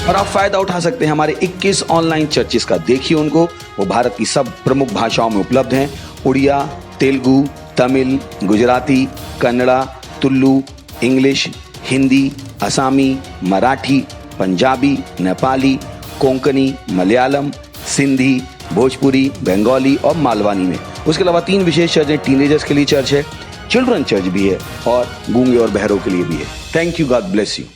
और आप फायदा उठा सकते हैं हमारे 21 ऑनलाइन चर्चेस का। देखिए उनको, वो भारत की सब प्रमुख भाषाओं में उपलब्ध हैं। उड़िया, तेलुगु, तमिल, गुजराती, कन्नड़ा, तुलु, इंग्लिश, हिंदी, असमी, मराठी, पंजाबी, नेपाली, कोंकणी, मलयालम, सिंधी, भोजपुरी, बंगाली और मालवानी में। उसके अलावा 3 विशेष चर्च हैं। टीनेजर्स के लिए चर्च है, चिल्ड्रन चर्च भी है और गूंगे और बहरों के लिए भी है। Thank you, God bless you.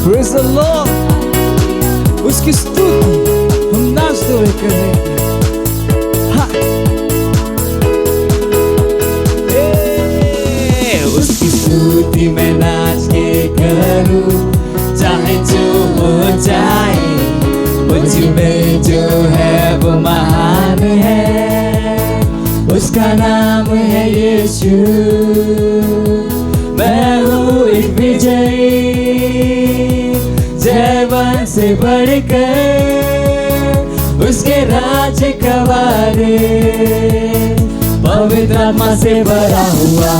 Praise the Lord. उसकी स्तुति हम नाचते हुए करेंगे। उसकी स्तुति मैं नाच के करूं, चाहे जो हो जाए। मुझ में जो है वो महान है, उसका नाम है यीशु। मैं हूँ एक विजयी, जयवन से बढ़कर उसके राज का वारिस, पवित्र आत्मा से भरा हुआ।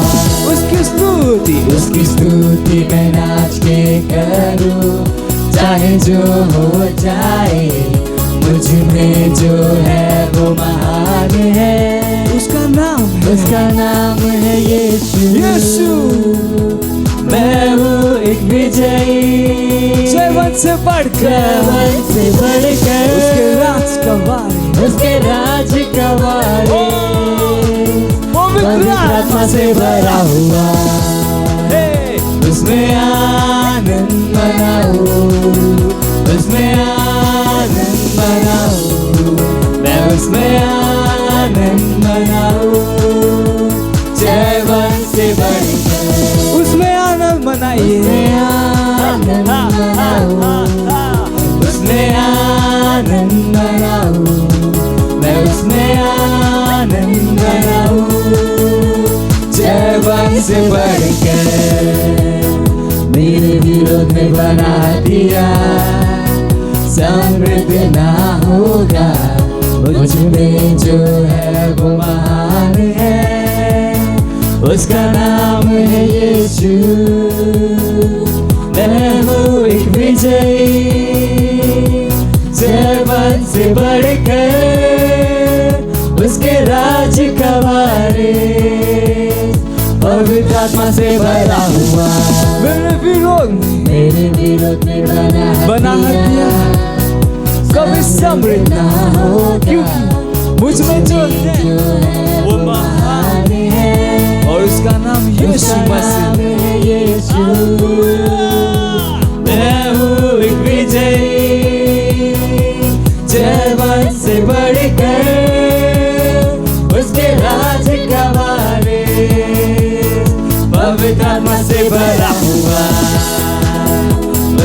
उसकी स्तुति मैं नाच के करूं, चाहे जो हो जाए। मुझ में जो है वो महान है, उसका नाम है यीशु। मैं हूँ एक विजयी, जयवन से बढ़कर उसके राज का वारिस, पवित्र आत्मा से भरा हुआ। उसमें आनंद मनाओ, उसमें आनंद मनाओ, मैं उसमें आनंद मनाओ। जयवन से बढ़कर उसमें आनंद मनाइए, आनंद मनाओ, उसमें आनंद मनाओ, मैं उसमें आनंद मनाओ। जयवन से बढ़कर मेरे विरोध में बना दिया, समृद्ध ना होगा। मुझ में जो है वो महान है, उसका नाम है यीशु। मैं हूँ एक विजयी, जयवन से बढ़कर उसके राज का वारिस, पवित्र आत्मा से भरा हुआ। मेरे विरोध में बना दिया, कभी समृद्ध ना हो, क्योंकि मुझ में जो है वो महान है, और उसका नाम यीशु मसीह। मैं हूँ एक विजयी, जयवन से बढ़कर उसके राज का वारिस, पवित्र आत्मा से भरा हुआ।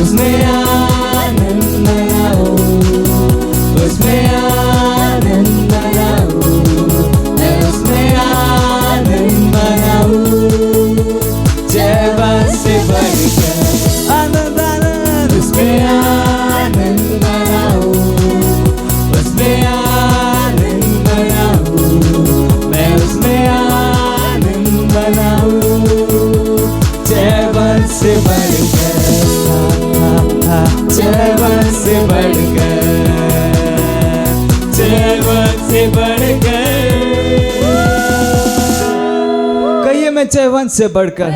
उसमें आनंद मनाओ, उसमें आनंद मनाओ, मैं उसमें आनंद मनाओ। जयवन से बढ़कर आनंद आनंद, उसमें आनंद मनाओ, उसमें आनंद मनाओ, मैं उसमें आनंद मनाओ। जयवन से बढ़कर, जयवन से बढ़कर, जयवन से बढ़कर। कहिए मैं जयवन से बढ़कर,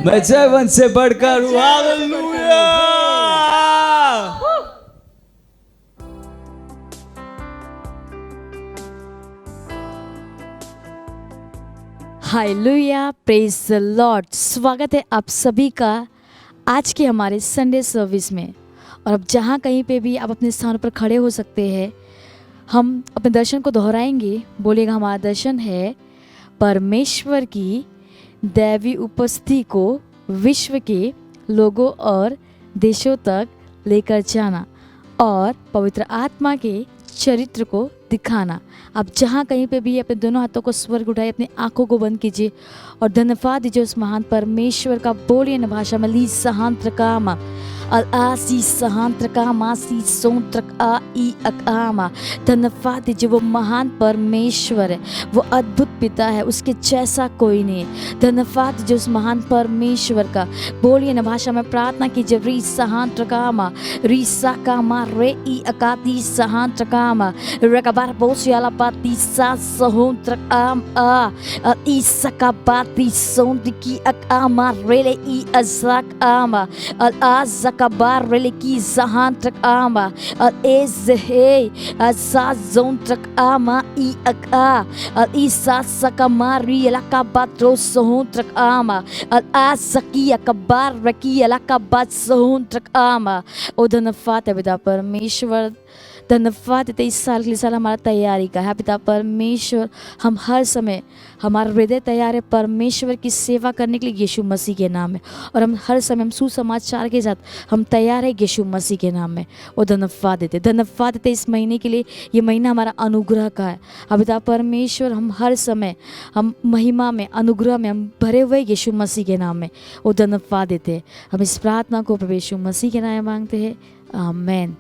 मैं जयवन से बढ़कर हूँ। Hallelujah. Hallelujah, praise the Lord. स्वागत है आप सभी का आज के हमारे संडे सर्विस में। और अब जहाँ कहीं पे भी आप अपने स्थान पर खड़े हो सकते हैं, हम अपने दर्शन को दोहराएंगे। बोलेगा हमारा दर्शन है परमेश्वर की दैवी उपस्थिति को विश्व के लोगों और देशों तक लेकर जाना और पवित्र आत्मा के चरित्र को दिखाना। आप जहाँ कहीं पे भी अपने दोनों हाथों को स्वर्ग उठाए, अपनी आंखों को बंद कीजिए और धन्यवाद दीजिए उस महान परमेश्वर का। बोलिए न भाषा में ली सहांत्र कामा अल आसी सहांत्र कामा सी सोंत्र आ ई अकामा। धन्यवाद दीजिए, वो महान परमेश्वर है, वो अद्भुत पिता है, उसके जैसा कोई नहीं है। धन्यवाद दीजिए उस महान परमेश्वर का। बोलिए न भाषा में प्रार्थना कीजिए। री सहांत्र कामा री सा कामा रे ई अकाती सहांत्र कामा रकबार बोसियाला पाती सा सहोंत्र आम आ ई सकाबाती सोंत्र की अकामा रेले ई अज़ाक आमा अल आज़ kabar reliki zahantrak ama al ezhe sa zontrak ama I aka al isa sakamari lakabatro sohontrak ama al asaki akabar raki lakabat sohontrak ama। ओ धन्यवाद है पिता परमेश्वर, धन्यवाद देते इस साल के लिए साल हमारा तैयारी का है पिता परमेश्वर। हम हर समय हमारा हृदय तैयार है परमेश्वर की सेवा करने के लिए यीशु मसीह के नाम में, और हम हर समय हम सुसमाचार के साथ हम तैयार है यीशु मसीह के नाम में। वो धन्यवाद देते इस महीने के लिए। ये महीना हमारा अनुग्रह का है अब पिता परमेश्वर। हम हर समय हम महिमा में अनुग्रह में हम भरे हुए यीशु मसीह के नाम में वो धन्यवाद देते हैं। हम इस प्रार्थना को प्रभु यीशु मसीह के नाम में मांगते हैं, आमीन।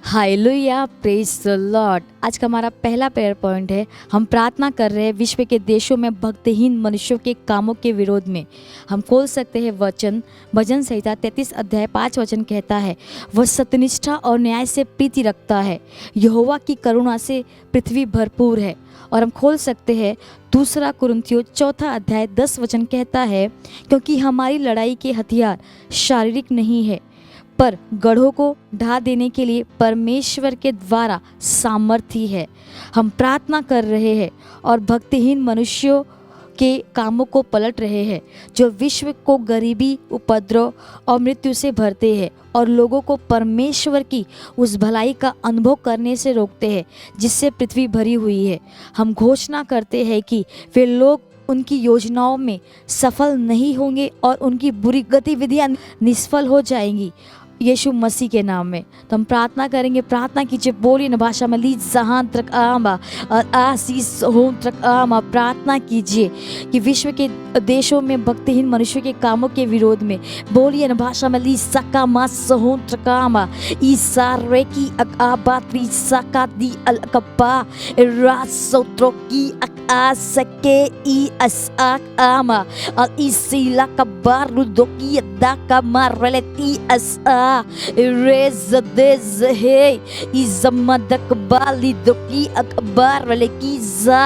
Hallelujah, praise the Lord. आज का हमारा पहला प्रेयर पॉइंट है, हम प्रार्थना कर रहे हैं विश्व के देशों में भक्तिहीन मनुष्यों के कामों के विरोध में। हम खोल सकते हैं वचन, भजन संहिता 33 अध्याय 5 वचन कहता है, वह सत्यनिष्ठा और न्याय से प्रीति रखता है, यहोवा की करुणा से पृथ्वी भरपूर है। और हम खोल सकते हैं दूसरा कुरिन्थियों 4 अध्याय 10 वचन कहता है, क्योंकि हमारी लड़ाई के हथियार शारीरिक नहीं है पर गढ़ों को ढा देने के लिए परमेश्वर के द्वारा सामर्थी है। हम प्रार्थना कर रहे हैं और भक्तिहीन मनुष्यों के कामों को पलट रहे हैं, जो विश्व को गरीबी, उपद्रव और मृत्यु से भरते हैं और लोगों को परमेश्वर की उस भलाई का अनुभव करने से रोकते हैं जिससे पृथ्वी भरी हुई है। हम घोषणा करते हैं कि वे लोग उनकी योजनाओं में सफल नहीं होंगे और उनकी बुरी गतिविधियां निष्फल हो जाएंगी यीशु मसीह के नाम में। तो हम प्रार्थना करेंगे, प्रार्थना कीजिए। बोलिए न भाषा में ली जहांत्रक आमा आसीस होंत्रक आमा। प्रार्थना कीजिए कि विश्व के देशों में भक्तिहीन मनुष्यों के कामों के विरोध में। बोलिए न भाषा में ली सका मा सहोंत्रक आमा ईसा रेकी अकाबात्री सका दी अलकबा रासोत्रो की अका सके ई असाक आमा और इसीला कबार रुदोकी अदा का मारलेती असा रेज़देज़हे इज़मदक बाली दोकी अकबार लेकी जा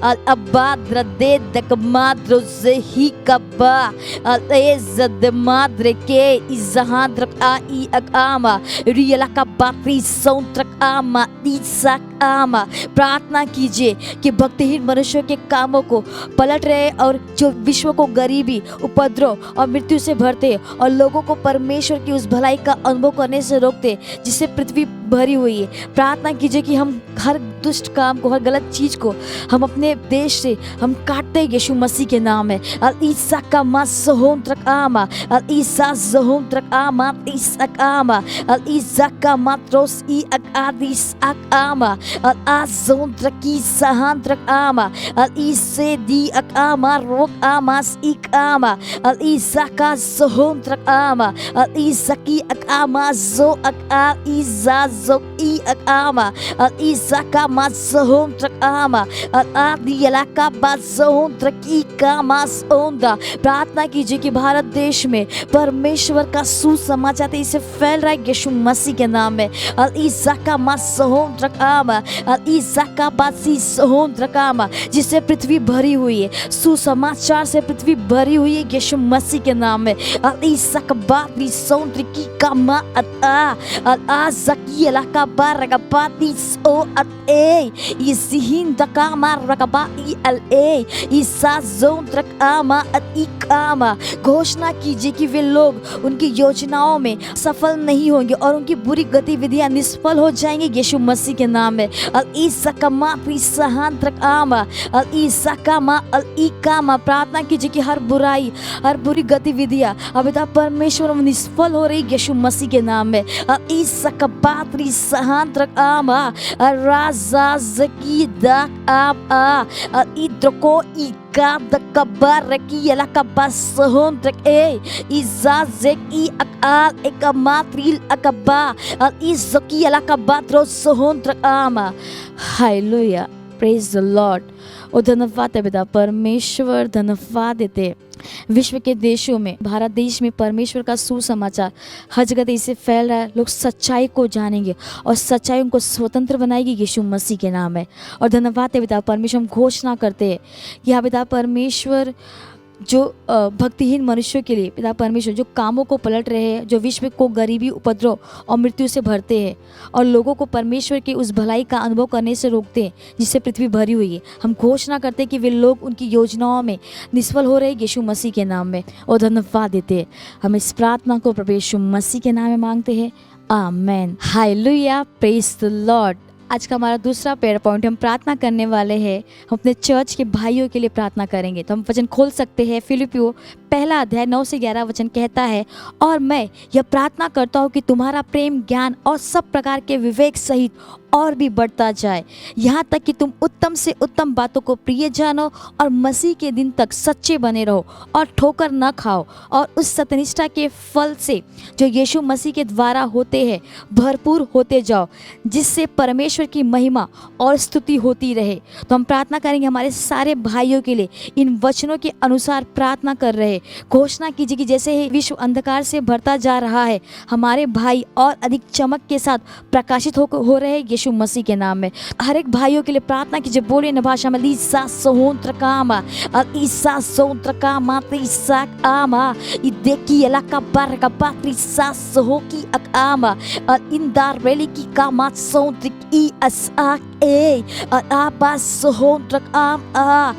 अल अबाद्र दे दक माद्रो ज़ही कबा अल एज़द माद्रे के इज़हाद्रक आ ई अकामा रियला का बाकरी सौंत्रक आमा ईसाक आमा। प्रार्थना कीजिए कि भक्तिहीन मनुष्यों के कामों को पलट रहे और जो विश्व को गरीबी, उपद्रव और मृत्यु से भरते और लोगों को परमेश्वर की उस भलाई का अनुभव करने से रोकते जिससे पृथ्वी भरी हुई है। प्रार्थना कीजिए कि हम हर दुष्ट काम को, हर गलत चीज को हम अपने देश से हम काटते यीशु मसीह के नाम में। अल ईसा का मासहोंत्रक आमा अल ईसा ज़होंत्रक आमा ईसाक आमा अल ईसा का मात्रोस ई अकादिस अक आमा अल आज़ोंत्रकी सहांत्रक आमा अल ईसे दी अक आमा रोक आमास इक आमा अल ईसा का ज़होंत्रक आमा अल ईसा की अक आमा जो अक आ ईजा जो ई अक आमा अल ईसा का मासहोंत्रक आमा अल आदियला का बाज़होंत्रक ई का मासोंदा। प्रार्थना कीजिए कि भारत देश में परमेश्वर का सुसमाचार इसे फैल रहा है यीशु मसीह के नाम में। अल ईसा का मासहोंत्रक आमा अल ईसा का बासीसहोंत्रक आमा, जिससे पृथ्वी भरी हुई है, सुसमाचार से पृथ्वी भरी हुई है यीशु मसीह के नाम में। अल ईसा का बासीसहोंत्रकी का मा अता अल आज़की अला का बारका बातीस ओ अते इसिहिन तका मारका बाई अल ए ईसा ज़ोंत्रक आमा अतिकामा। घोषणा कीजिए कि वे लोग उनकी योजनाओं में सफल नहीं होंगे और उनकी बुरी गतिविधियां निष्फल हो जाएंगी यीशु मसीह के नाम में। अल ईसा का मा सहांत्रक आमा अल ईसा का मा अल इकामा। प्रार्थना कीजिए कि हर बुराई, हर बुरी गतिविधियां अब परमेश्वर निष्फल हो रही यीशु मसीह के नाम में। अल ईसा का बातरी सहा Sahandrak ama Raza Zaki Dak ama Idroko Ikada Kabaraki Yala Kabasahondrak Izazek I Akal Ekamatril Akaba Izaki Yala Kabadro Sahondrak ama. Hallelujah. Praise the Lord. और धन्यवाद है पिता परमेश्वर, धन्यवाद देते हैं। विश्व के देशों में, भारत देश में परमेश्वर का सुसमाचार हर जगह तेजी से फैल रहा है। लोग सच्चाई को जानेंगे और सच्चाई उनको स्वतंत्र बनाएगी यीशु मसीह के नाम है। और धन्यवाद है पिता परमेश्वर, हम घोषणा करते हैं कि हाँ पिता परमेश्वर, जो भक्तिहीन मनुष्यों के लिए पिता परमेश्वर जो कामों को पलट रहे हैं, जो विश्व को गरीबी, उपद्रव और मृत्यु से भरते हैं और लोगों को परमेश्वर की उस भलाई का अनुभव करने से रोकते हैं जिससे पृथ्वी भरी हुई है, हम घोषणा करते हैं कि वे लोग उनकी योजनाओं में निष्फल हो रहे यीशु मसीह के नाम में। और धन्यवाद देते हैं। हम इस प्रार्थना को प्रभु यीशु मसीह के नाम में मांगते हैं, amen. Hallelujah, praise the Lord. आज का हमारा दूसरा प्रेयर पॉइंट, हम प्रार्थना करने वाले हैं, हम अपने चर्च के भाइयों के लिए प्रार्थना करेंगे। तो हम वचन खोल सकते हैं। फिलिपियो पहला अध्याय 9 से 11 वचन कहता है, और मैं यह प्रार्थना करता हूँ कि तुम्हारा प्रेम, ज्ञान और सब प्रकार के विवेक सहित और भी बढ़ता जाए, यहाँ तक कि तुम उत्तम से उत्तम बातों को प्रिय जानो और मसीह के दिन तक सच्चे बने रहो और ठोकर न खाओ, और उस सत्यनिष्ठा के फल से जो यीशु मसीह के द्वारा होते हैं भरपूर होते जाओ, जिससे परमेश्वर की महिमा और स्तुति होती रहे। तो हम प्रार्थना करेंगे हमारे सारे भाइयों के लिए, इन वचनों के अनुसार प्रार्थना कर रहे। घोषणा कीजिए कि जैसे ही विश्व अंधकार से भरता जा रहा है, हमारे भाई और अधिक चमक के साथ प्रकाशित हो रहे यीशु मसीह के नाम में। हर एक भाइयों के लिए प्रार्थना कीजिए, बोलिए न भाषा में, लीसा सोंत्र कामा ईसा सोंत्र कामा त्रिसा आमा इदेकी एलाका बार का बात्री सा सहो की अकामा इंदार रेली की कामा सोंत्र ई असा ए आबा सोंत्र आम आ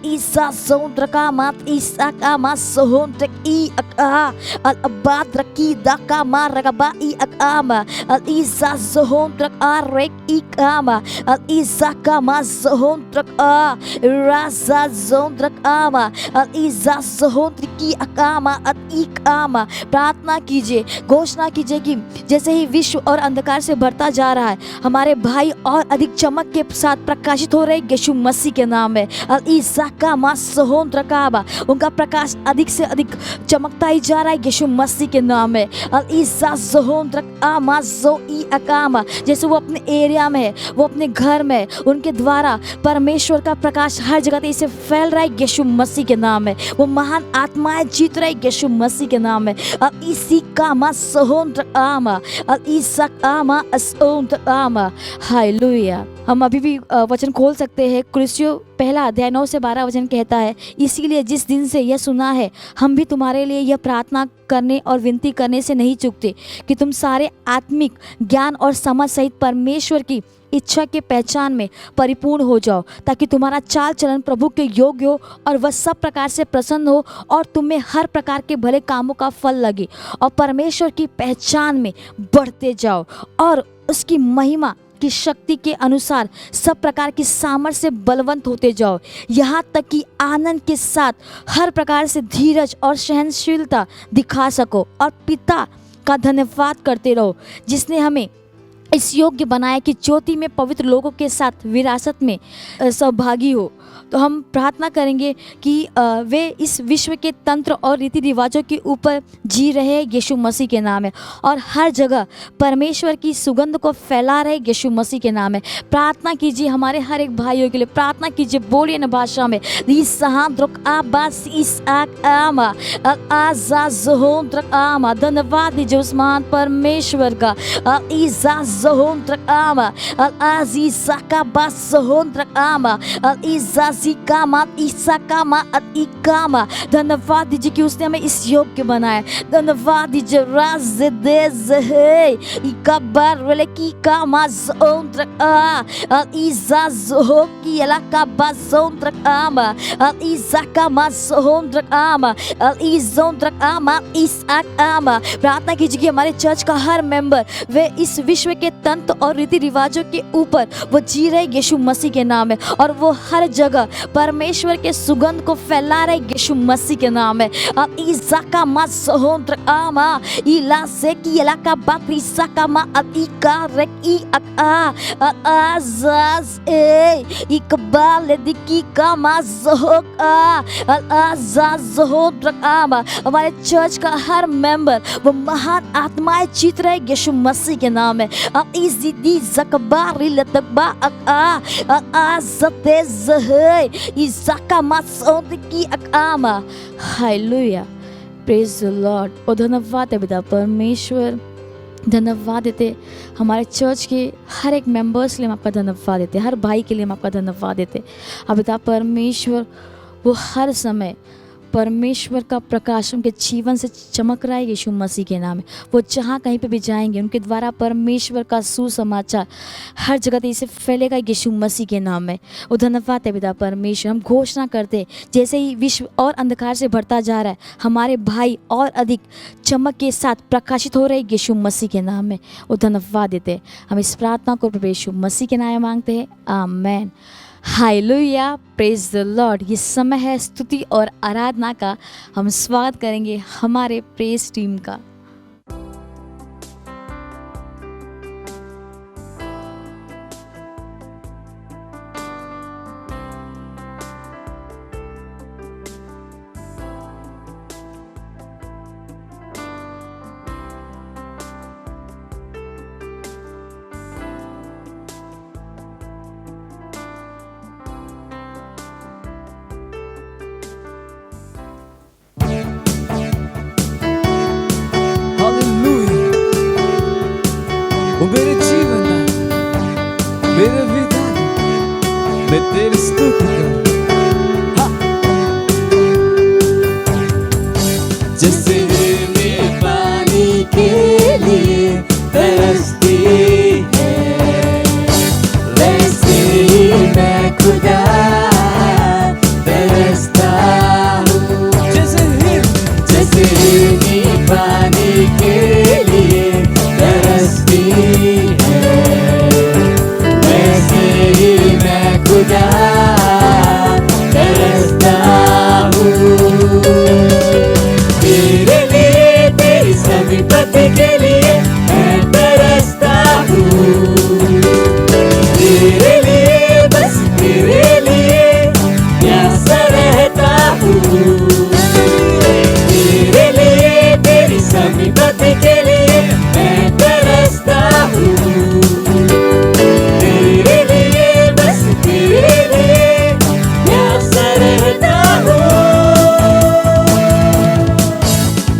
ईसा सोंत्र कामा ईसा कामा सोंत्र ई अका अबाद रकी दा कामा रगबा ई अकामा ईसा सोंत्र आ Ikama al Isakama Zohondrak a Raza Zondrak ama al Isa Zohondriki Akama al Ikama। प्रार्थना कीजिए, घोषणा कीजिए कि जैसे ही विश्व और अंधकार से भरता जा रहा है, हमारे भाई और अधिक चमक के साथ प्रकाशित हो रहे यीशु मसीह के नाम में। अल इसकामा सोहंद्रकामा, उनका प्रकाश अधिक से अधिक चमकता ही जा रहा है यीशु मसीह के नाम में। अल इसा सोहंद्रकामा जो ई अकामा, जैसे वो अपने एरिया में है, वो अपने घर में, उनके द्वारा परमेश्वर का प्रकाश हर जगह से फैल रहा है यीशु मसीह के नाम में। वो महान आत्माएं जीत रहे यीशु मसीह के नाम में। अब इसी कामा सोहंद्र आमा, अब इसा कामा असोंद्र आमा। हालेलुया। हम अभी भी वचन खोल सकते हैं। कुलुस्सियों पहला अध्याय 9 से 12 वचन कहता है, इसीलिए जिस दिन से यह सुना है, हम भी तुम्हारे लिए यह प्रार्थना करने और विनती करने से नहीं चूकते कि तुम सारे आत्मिक ज्ञान और समझ सहित परमेश्वर की इच्छा के पहचान में परिपूर्ण हो जाओ, ताकि तुम्हारा चाल चलन प्रभु के योग्य हो और वह सब प्रकार से प्रसन्न हो और तुम्हें हर प्रकार के भले कामों का फल लगे और परमेश्वर की पहचान में बढ़ते जाओ और उसकी महिमा की शक्ति के अनुसार सब प्रकार की सामर्थ्य से बलवंत होते जाओ, यहाँ तक कि आनंद के साथ हर प्रकार से धीरज और सहनशीलता दिखा सको और पिता का धन्यवाद करते रहो, जिसने हमें इस योग्य बनाया कि ज्योति में पवित्र लोगों के साथ विरासत में सहभागी हो। तो हम प्रार्थना करेंगे कि वे इस विश्व के तंत्र और रीति रिवाजों के ऊपर जी रहे यीशु मसीह के नाम है और हर जगह परमेश्वर की सुगंध को फैला रहे यीशु मसीह के नाम है। प्रार्थना कीजिए हमारे हर एक भाइयों के लिए, प्रार्थना कीजिए, बोलिए न भाषा में। धन्यवाद दीजिए उस महान परमेश्वर का। धन्यवाद दीजिए कि उसने हमें इस योग्य बनाया। धन्यवाद दीजिए प्रार्थना कीजिए कि हमारे चर्च का हर मेंबर वे इस विश्व के तंत्र और रीति रिवाजों के ऊपर वो जी रहे यीशु मसीह के नाम है और वो हर जगह परमेश्वर के सुगंध को फैला रहे यीशु मसीह के नाम में। अब इजाका मा सोहंद्र आमा इला से की इलाका बात्री साका मा अतिका रेक ई अका आजाज ए इकबाल दिकी का मा जोहक आजाज जोहंद्र आमा। हमारे चर्च का हर मेंबर वो महान आत्माएं जीत रहे यीशु मसीह के नाम में। अब इज़दी ज़कबारी लतबा आज़ते ज़हे इज़ाका मासोंद की अकामा। Hallelujah, praise the Lord. और धन्यवाद है पिता परमेश्वर, धन्यवाद देते हमारे चर्च के हर एक मेंबर्स के लिए हम आपका धन्यवाद देते, हर भाई के लिए हम आपका धन्यवाद देते। अब पिता परमेश्वर वो हर समय परमेश्वर का प्रकाश उनके जीवन से चमक रहा है यीशु मसीह के नाम में। वो जहाँ कहीं पे भी जाएंगे उनके द्वारा परमेश्वर का सुसमाचार हर जगह तेजी से फैलेगा यीशु मसीह के नाम में। वो धन्यवाद है पिता परमेश्वर। हम घोषणा करते जैसे ही विश्व और अंधकार से बढ़ता जा रहा है, हमारे भाई और अधिक चमक के साथ प्रकाशित हो रहे यीशु मसीह के नाम में। वो धन्यवाद देते। हम इस प्रार्थना को प्रभु यीशु मसीह के नाम में मांगते हैं, amen. Hallelujah, praise the Lord. ये समय है स्तुति और आराधना का। हम स्वागत करेंगे हमारे प्रेज टीम का। वो मेरे जीवन मेरे विधा मैं तेरी स्तुति करूं। जैसे मैं पानी के लिए तरसती है, वैसे ही मैं खुदा तरसता हूँ। जैसे मैं पानी के लिए तरसती है, वैसे ही मैं खुदा तरसता हूँ। तेरे लिए, तेरी समीपति के लिए मैं तरसता हूँ। तेरे लिए, बस तेरे लिए प्यासा रहता हूँ। तेरे लिए, तेरी समीपति के लिए मैं तरसता हूँ। तेरे लिए, बस तेरे लिए प्यासा रहता हूँ।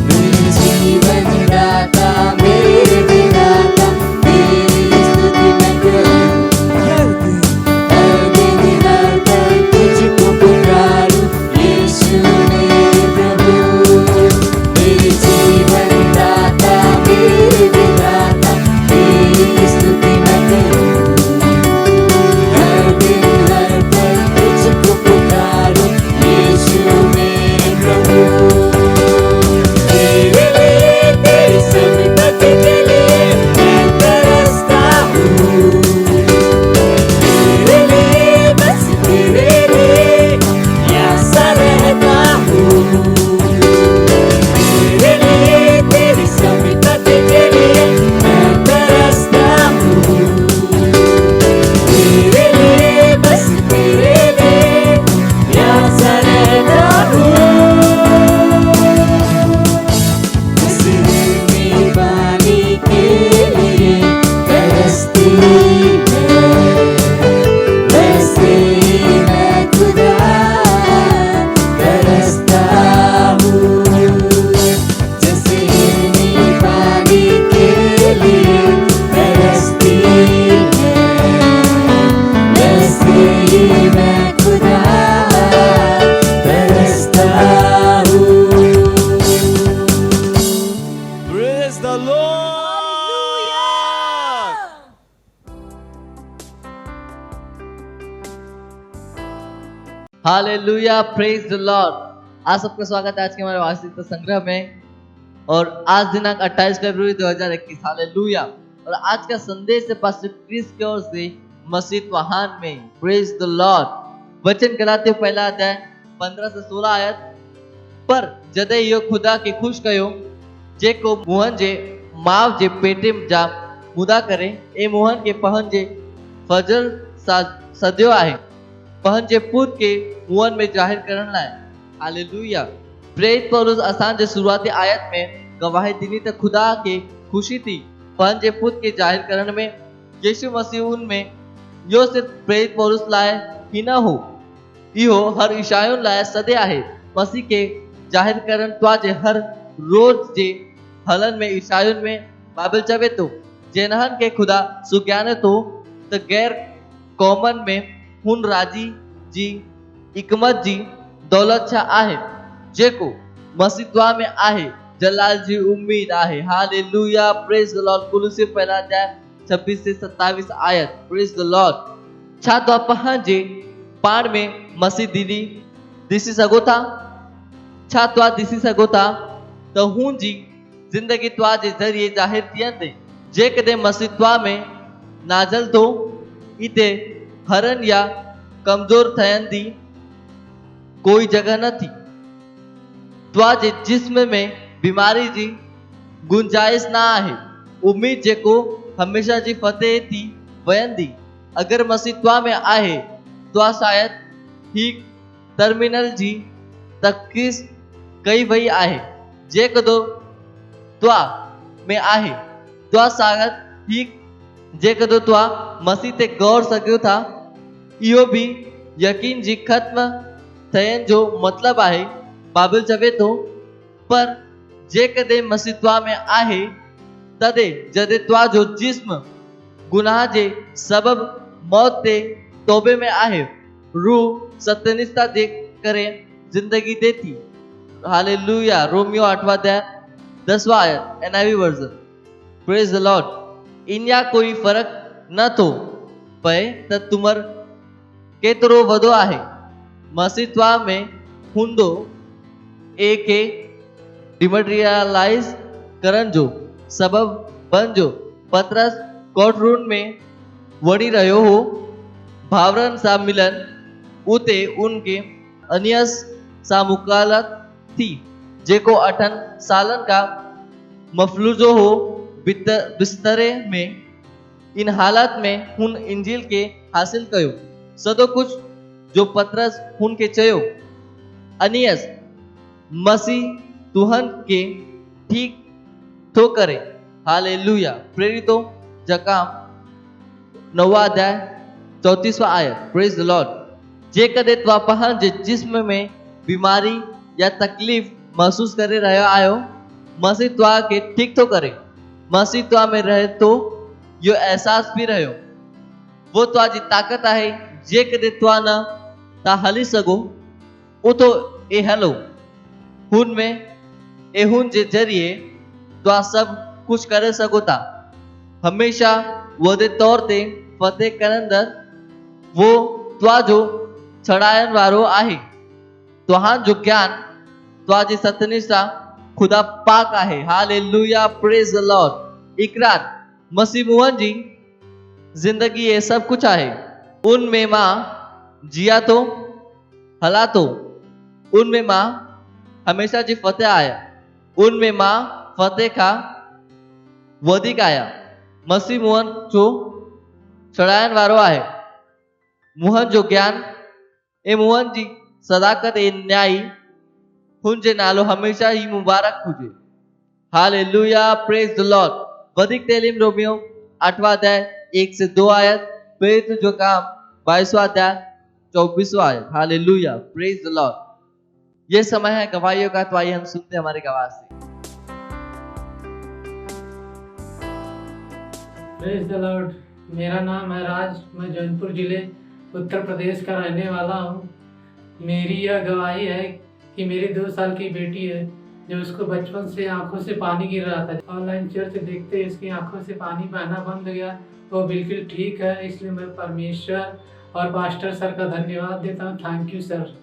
मेरे जीवन दाता, मेरे विधाता, तेरी स्तुति मैं करूँ। हर दिन हर पल तुझको पुकारूं, यीशु मेरे प्रभु। मेरे जीवन दाता, मेरे विधाता, तेरी स्तुति मैं करूं। हर दिन हर पल तुझको पुकारूं, यीशु मेरे प्रभु। तेरे लिए, तेरी समीपति के लिए मैं तरसता हूँ। तेरे लिए, बस तेरे लिए प्यासा रहता हूँ। तेरे लिए, तेरी समीपति के लिए मैं तरसता हूँ। तेरे लिए, बस तेरे लिए प्यासा रहता हूँ। जैसे मैं पानी के लिए तरसती है, वैसे ही मैं खुदा तरसता हूँ। जैसे मैं पानी के लिए तरसती है, वैसे ही मैं खुदा तरसता हूँ। Praise the Lord! Hallelujah, praise the Lord. आज सबका स्वागत है आज के हमारे वार्षिक संग्रह में। और आज दिनांक 28 फरवरी 2021। हालेलुया। और आज का संदेश है पास्टर क्रिस की ओर से, मसीह वहान में। Praise the Lord. वचन गलातियों पहला अध्याय 15 से 16 आयत। पर जदे यो खुदा के खुश कयो जेको मोहन जे माव जे पेटे जा मुदा करे ए मोहन के पहन जे फजर सद्यो आहे पहन जे पुत के मोहन में जाहिर करण लाए। हालेलुया। प्रेरित पौलुस असां जे शुरुआती आयत में गवाही दिनी त खुदा के खुशी थी पहन जे पुत के जाहिर करण में। यीशु मसीह उनमें यो सिर्फ प्रेरित पौलुस लाए ही न हो, इहो हर ईसायुन लाए सदे आहे। मसीह के जाहिर करण त्वा जे हर रोज जे हलन में ईसायुन में बाइबल चवे तो जेनहन के खुदा सुज्ञाने तो त गैर कौमन में हुन राजी जी हिकमत जी दौलत छा आहे जेको मसीह त्वा में आहे जलाल जी उम्मीद आहे। हालेलुया। Praise the Lord. कुलुसी पहला अध्याय 26 से 27 आयत। Praise the Lord. छा त्वा पहन जे पाण में मसीह दीदी दिसी सगो था? छा त्वा दिसी सगो था त हुन जी जिंदगी त्वा जे जरिए जाहिर थियंदे। जेकॾहिं मसीह त्वा में नाज़ल तो इते हरन या कमजोर थयंदी कोई जगह न थी। त्वा जे जिस्म में बीमारी जी गुंजाइश ना आहे। उम्मीद जेको हमेशा जी फतेह थी वयंदी। अगर मसीह त्वा में आहे त्वा शायद ही टर्मिनल जी तकीस कई वही आहे। जेकॾहिं त्वा में आहे त्वा शायद ही जेकॾहिं त्वा मसीह ते गौर सघो था। इहो भी यकीन जी खत्म थियण जो मतलब आहे। बाइबल चवे तो पर जेकॾहिं मसीह त्वा में आहे तदे जदे त्वा जो जिस्म गुनाह जे सबब मौत ते तौबे में आहे रूह सत्यनिष्ठा दे करे जिंदगी देती। हालेलुया। रोमियो 8वां अध्याय 10वां आयत NIV version. Praise the Lord. इनया कोई फर्क न तो पए त तुमर केतरो वधो आहे मसीह त्वा में हुंदो ए के डिमटेरियलाइज करण जो सबब बन जो पतरस कोर्टरूम में वड़ी रहो हो भावरन सा मिलन उते उनके अनियस सा मुकालत थी जेको 8 सालन का मफलूजो हो बिस्तरे में। इन हालत में हुन इंजील के हासिल कयो सदो कुछ जो पतरस हुन के चयो अनियस मसीह तुहन के ठीक तो करे। हालेलुया। प्रेरितों जकाम 9वां अध्याय 34वां आयत। Praise the Lord. जेकॾहिं त्वा पहन जे जिस्म में बीमारी या तकलीफ महसूस करे रहिया आयो मसीह त्वा के ठीक तो करे। मसीह त्वा में रहे तो यो एहसास भी रहियो वो त्वा जी ताकत आहे। जेकॾहिं त्वा न ता हली सगो उतो ए हलो हुन में एहुन जे जरिए त्वा सब कुछ करे सगो था। हमेशा वदे तौर ते फतेह करंदर वो त्वा जो छड़ायन वारो आहे। त्वाहान जो ज्ञान त्वा जी सत्यनिष्ठा खुदा पाक आहे। हालेलुया। Praise the Lord. इकरार मसीह मुहन जी जिंदगी ये सब कुछ आहे। उनमें मां जिया तो हला तो उनमें मां हमेशा जी फतेह आया। उनमें मां फतेह का वधिक आया। मसीह मुहन जो छड़ायन वारो आहे। मुहन जो ज्ञान ए मुहन जी सदाकत ए न्यायी हुन जे नालो हमेशा ही मुबारक हुजे। हालेलुया। Praise the Lord. वधिक तालीम रोमियो 8वां अध्याय 1 से 2 आयत। प्रेरित जो काम 22वां अध्याय 24वां आयत। हालेलुया। Praise the Lord. ये समय है गवाहियों का, तो आइए हम सुनते हैं हमारे गवाह से। Praise the Lord. मेरा नाम है राज। मैं जौनपुर जिले उत्तर प्रदेश का रहने वाला हूँ। मेरी यह गवाही है कि मेरी 2 साल की बेटी है जो उसको बचपन से आंखों से पानी गिर रहा था। ऑनलाइन चर्च देखते इसकी आंखों से पानी बहना बंद हो गया। वो बिल्कुल ठीक है। इसलिए मैं परमेश्वर और पास्टर सर का धन्यवाद देता हूँ। Thank you sir.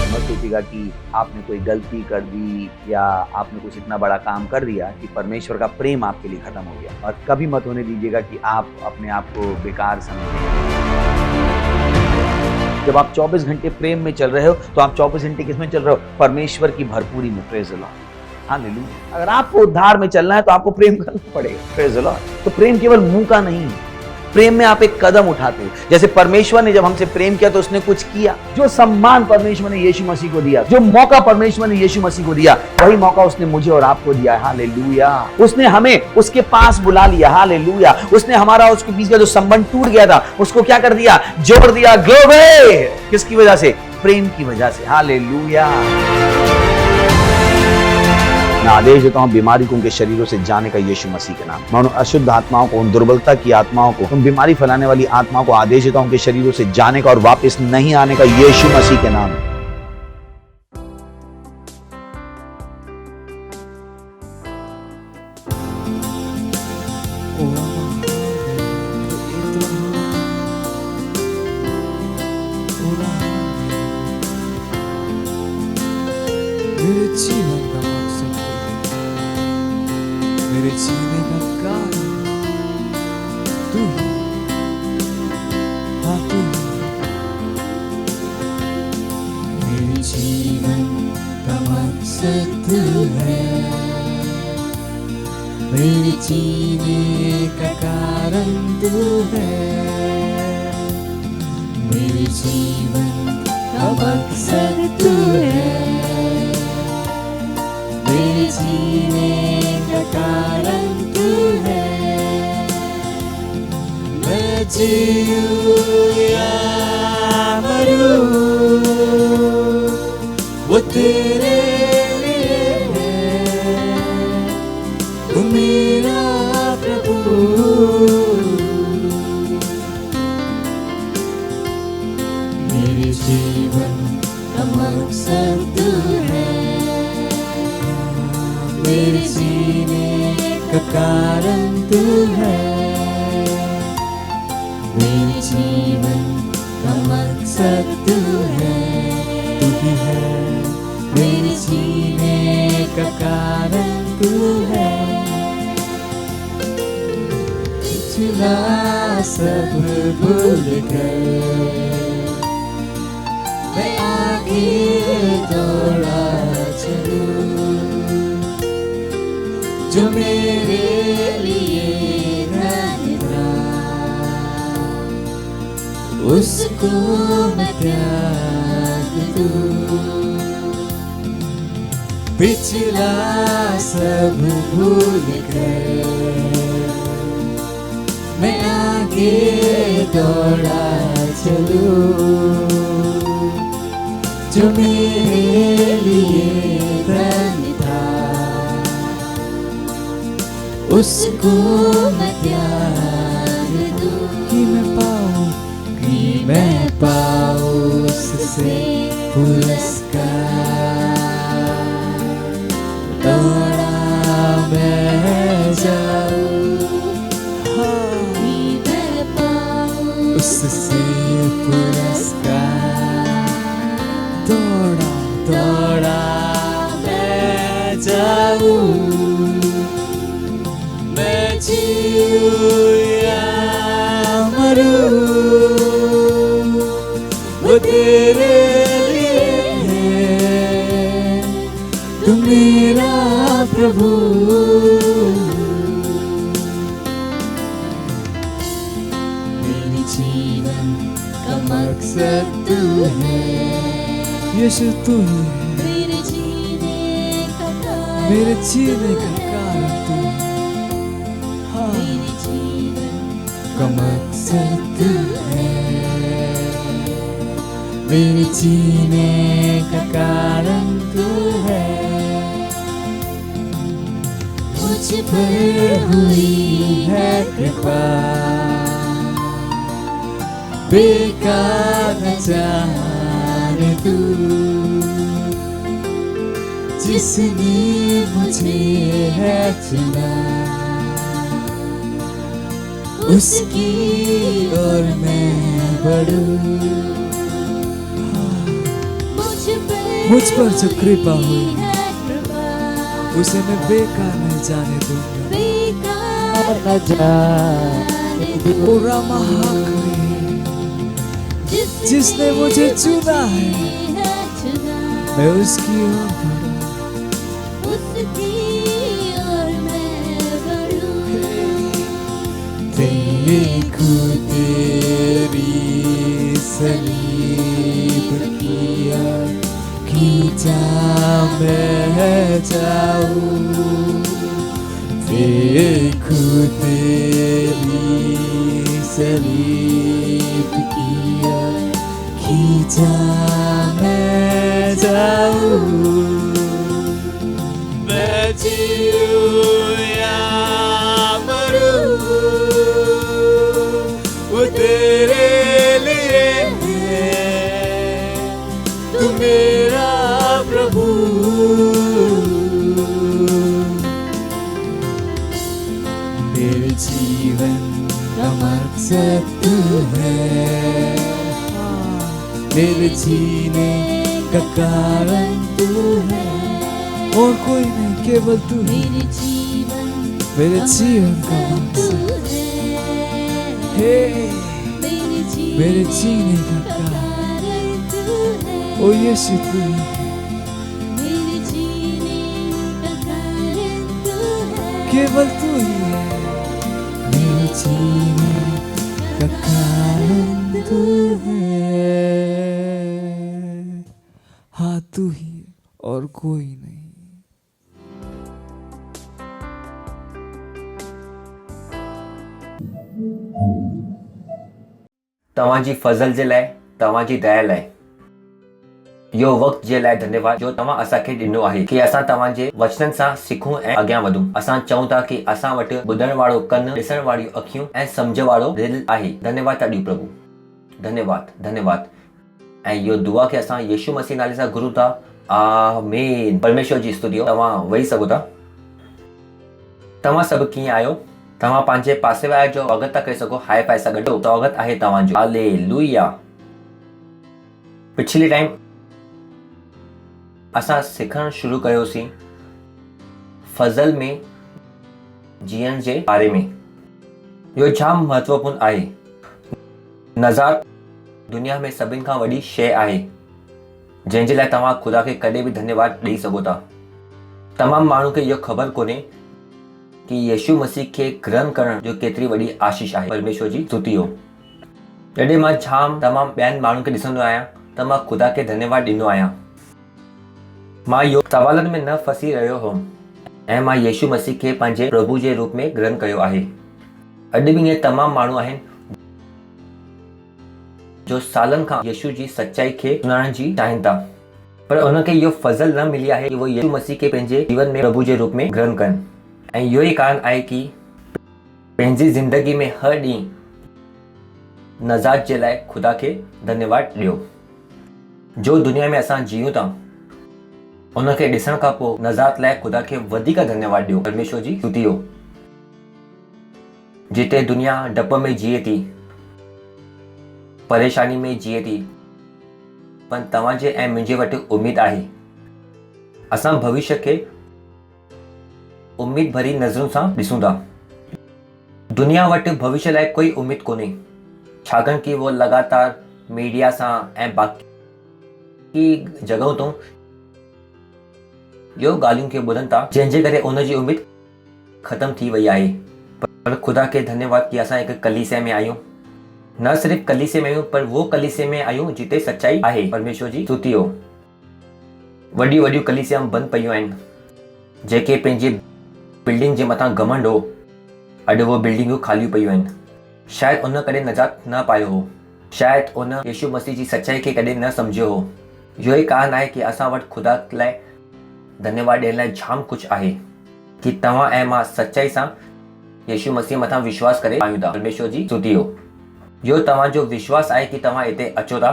मत सोचिएगा कि आपने कोई गलती कर दी या आपने कुछ इतना बड़ा काम कर दिया कि परमेश्वर का प्रेम आपके लिए खत्म हो गया। और कभी मत होने दीजिएगा कि आप अपने आप को बेकार समझें। जब आप 24 घंटे प्रेम में चल रहे हो तो आप 24 घंटे किसमें चल रहे हो? परमेश्वर की भरपूरी में। Praise the Lord, hallelujah. अगर आपको उद्धार में चलना है तो आपको प्रेम करना पड़ेगा। Praise the Lord. तो प्रेम केवल मुंह का नहीं है, प्रेम में आप एक कदम उठाते हो। जैसे परमेश्वर ने जब हमसे प्रेम किया तो उसने कुछ किया। जो सम्मान परमेश्वर ने यीशु मसीह को दिया, जो मौका परमेश्वर ने यीशु मसीह को दिया, वही मौका उसने मुझे और आपको दिया है। हालेलुया। उसने हमें उसके पास बुला लिया। हालेलुया। उसने हमारा उसके बीच का जो संबंध टूट गया था उसको क्या कर दिया? जोड़ दिया। ग्लोरी। किसकी वजह से? प्रेम की वजह से। हालेलुया। मैं आदेश देता हूं बीमारी को उनके शरीरों से जाने का यीशु मसीह के नाम। मैं उन अशुद्ध आत्माओं को, उन दुर्बलता की आत्माओं को, उन बीमारी फैलाने वाली आत्माओं को आदेश देता हूं उनके शरीरों से जाने का और वापस नहीं आने का यीशु मसीह के नाम। मेरे जीवन का मकसद, मेरे जीने का कारण तू ही, हाँ तू ही। मेरे जीवन का मकसद तू है, मेरे जीने का कारण तू है। मेरे जीवन का मकसद तू है, मेरे जीने का कारण तू है। मैं जीऊं या मरूं वो तेरे लिए है, तू मेरा प्रभु। मेरे जीवन का मकसद तू है, मेरे जीने का कारण तू है। मेरे जीवन का मकसद तू है, तू ही है। मेरे जीने का कारण तू है। पिछला सब भूल कर मैं आगे दौड़ा चलूं, जो मेरे लिए धन था उसको मैं त्याग दूं। पिछला सब भूल कर मैं आगे दौड़ा चलूं, जो मेरे लिए धन था उसको मैं त्याग दूं। कि मैं पाऊं उससे पुरस्कार, दौड़ा मैं जाऊं, कि मैं पाऊं उससे पुरस्कार, दौड़ा मैं जाऊं। मैं जीऊं या मरूं वो तेरे लिए है, तू मेरा प्रभु। मेरे जीवन का मकसद तू है, यीशु तू ही है। मेरे जीने का कारण, मेरे जीने का कारण तू है। मेरे जीवन का मकसद तू है, मेरे जीने का कारण तू है। मुझ पर हुई है कृपा, बेकार न जाने तू, जिसने मुझे है चुना उसकी ओर मैं बढ़ूं। मुझ पर जो कृपा हुई उसे मैं बेकार नहीं जाने दूंगा, बेकार न जाने दूंगा। जिसने मुझे चुना है मैं उसकी ओर बढ़ूं। देखूं तेरी सलीब किया खींचा मैं जाऊं। देखूं तेरी सलीब किया खींचा मैं जाऊं। मैं जीऊं या मरूं वो तेरे लिए है, तू मेरा प्रभु। मेरे जीवन का मकसद तू है, मेरे जीने का कारण तू है, और कोई नहीं केवल तू। मेरे जीवन का मकसद है, मेरे जीने का कारण ओ यीशु तू ही है। केवल तू ही है, मेरे जीने का कारण तू है। हाँ तू ही है और कोई नहीं। तव्हांजी फज़ल जे लाइ, तव्हांजी दया लाइ, इहो वक़्तु जे लाइ धन्यवाद जो तव्हां असांखे ॾिनो आहे कि असां तव्हांजे वचननि सां सिखूं ऐं अॻियां वधूं। असां चऊं था कि असां वटि ॿुधण वारो कन, ॾिसण वारियूं अखियूं ऐं सम्झ वारो दिलि आहे। धन्यवाद ताॾियूं प्रभु, धन्यवाद धन्यवाद। ऐं इहो दुआ खे असां यीशु मसीह नाले सां घुरूं था। आमीन। परमेश्वर जी स्तुति हो। तव्हां वेही सघो था। तव्हां सभु कीअं आहियो? तव्हां पंहिंजे पासे वारे जो स्वागत था करे सघो हाय फाय सां गॾु। स्वागत आहे तव्हांजो। हालेलुया। पिछले टाइम असां सिखणु शुरू कयोसीं फज़ल में जीअण जे बारे में। इहो जाम महत्वपूर्ण आहे। नज़ात दुनिया में सभिनि खां वॾी शइ आहे जंहिंजे लाइ तव्हां ख़ुदा खे कॾहिं बि धन्यवाद ॾेई सघो था। तमामु माण्हू खे इहो ख़बर कोन्हे कि यीशु मसीह खे ग्रहण करण जो केतिरी वॾी आशीष आहे। परमेश्वर जी स्तुति हो। जॾहिं मां तमामु ॿियनि माण्हुनि खे ॾिसंदो आहियां त मां ख़ुदा खे धन्यवाद ॾींदो आहियां। मां इहो सवालनि में न फसी रहियो हुउमि ऐं मां यीशु मसीह खे पंहिंजे प्रभु जे रूप में ग्रहण कयो आहे। अॼु बि इहे तमामु माण्हू आहिनि जो सालनि खां यीशु जी सच्चाई खे सुञाणण जी चाहिनि था, पर उनखे इहो फज़ल न मिली आहे कि वो यीशु मसीह खे पंहिंजे जीवन में प्रभु जे रूप में ग्रहण कनि। ऐं इहो ई कारण आहे कि पंहिंजी ज़िंदगी में हर ॾींहुं नज़ात जे लाइ ख़ुदा खे धन्यवाद ॾियो। जो दुनिया में असां जीऊं था उनखे ॾिसण खां पोइ नज़ात लाइ ख़ुदा खे वधीक धन्यवाद ॾियो। परमेश्वर जी स्तुति हो। जिते दुनिया डप में जिए थी, परेशानी में जिए थी, पर तव्हांजे ऐं मुंहिंजे वटि उमेद आहे। असां भविष्य खे उमेद भरी नज़रुनि सां ॾिसूं था। दुनिया वटि भविष्य लाइ कोई उमेद कोन्हे, छाकाणि कि वो लगातार मीडिया सां ऐं बाक़ी जॻहूं तां इहो ॻाल्हियुनि खे ॿुधनि था, जंहिंजे करे उनजी उमेद ख़तम थी वई आहे। पर ख़ुदा खे धन्यवाद कि असां हिकु कलीसिया में आहियूं। न सिर्फ़ कलीसिया में आहियूं, पर वो कलीसिया में आहियूं जिते सच्चाई आहे। परमेश्वर जी स्तुति हो। वॾियूं वॾियूं कलीसिया बंदि पयूं आहिनि, जेके पंहिंजे बिल्डिंग जे मथां घमंड हो। अॼु वो बिल्डिंगूं ख़ालियूं पयूं आहिनि। शायदि उन कॾहिं नजात न पायो हो, शायदि उन यीशु मसीह जी सच्चाई खे कॾहिं न सम्झियो हो। इहो ई कारण आहे कि असां वटि ख़ुदा लाइ धन्यवाद ॾियण लाइ जाम कुझु आहे कि तव्हां ऐं मां सच्चाई सां यीशु मसीह मथां विश्वास करे पायूं था। परमेश्वर जी स्तुति हो। इहो तव्हांजो विश्वास आहे कि तव्हां हिते अचो था।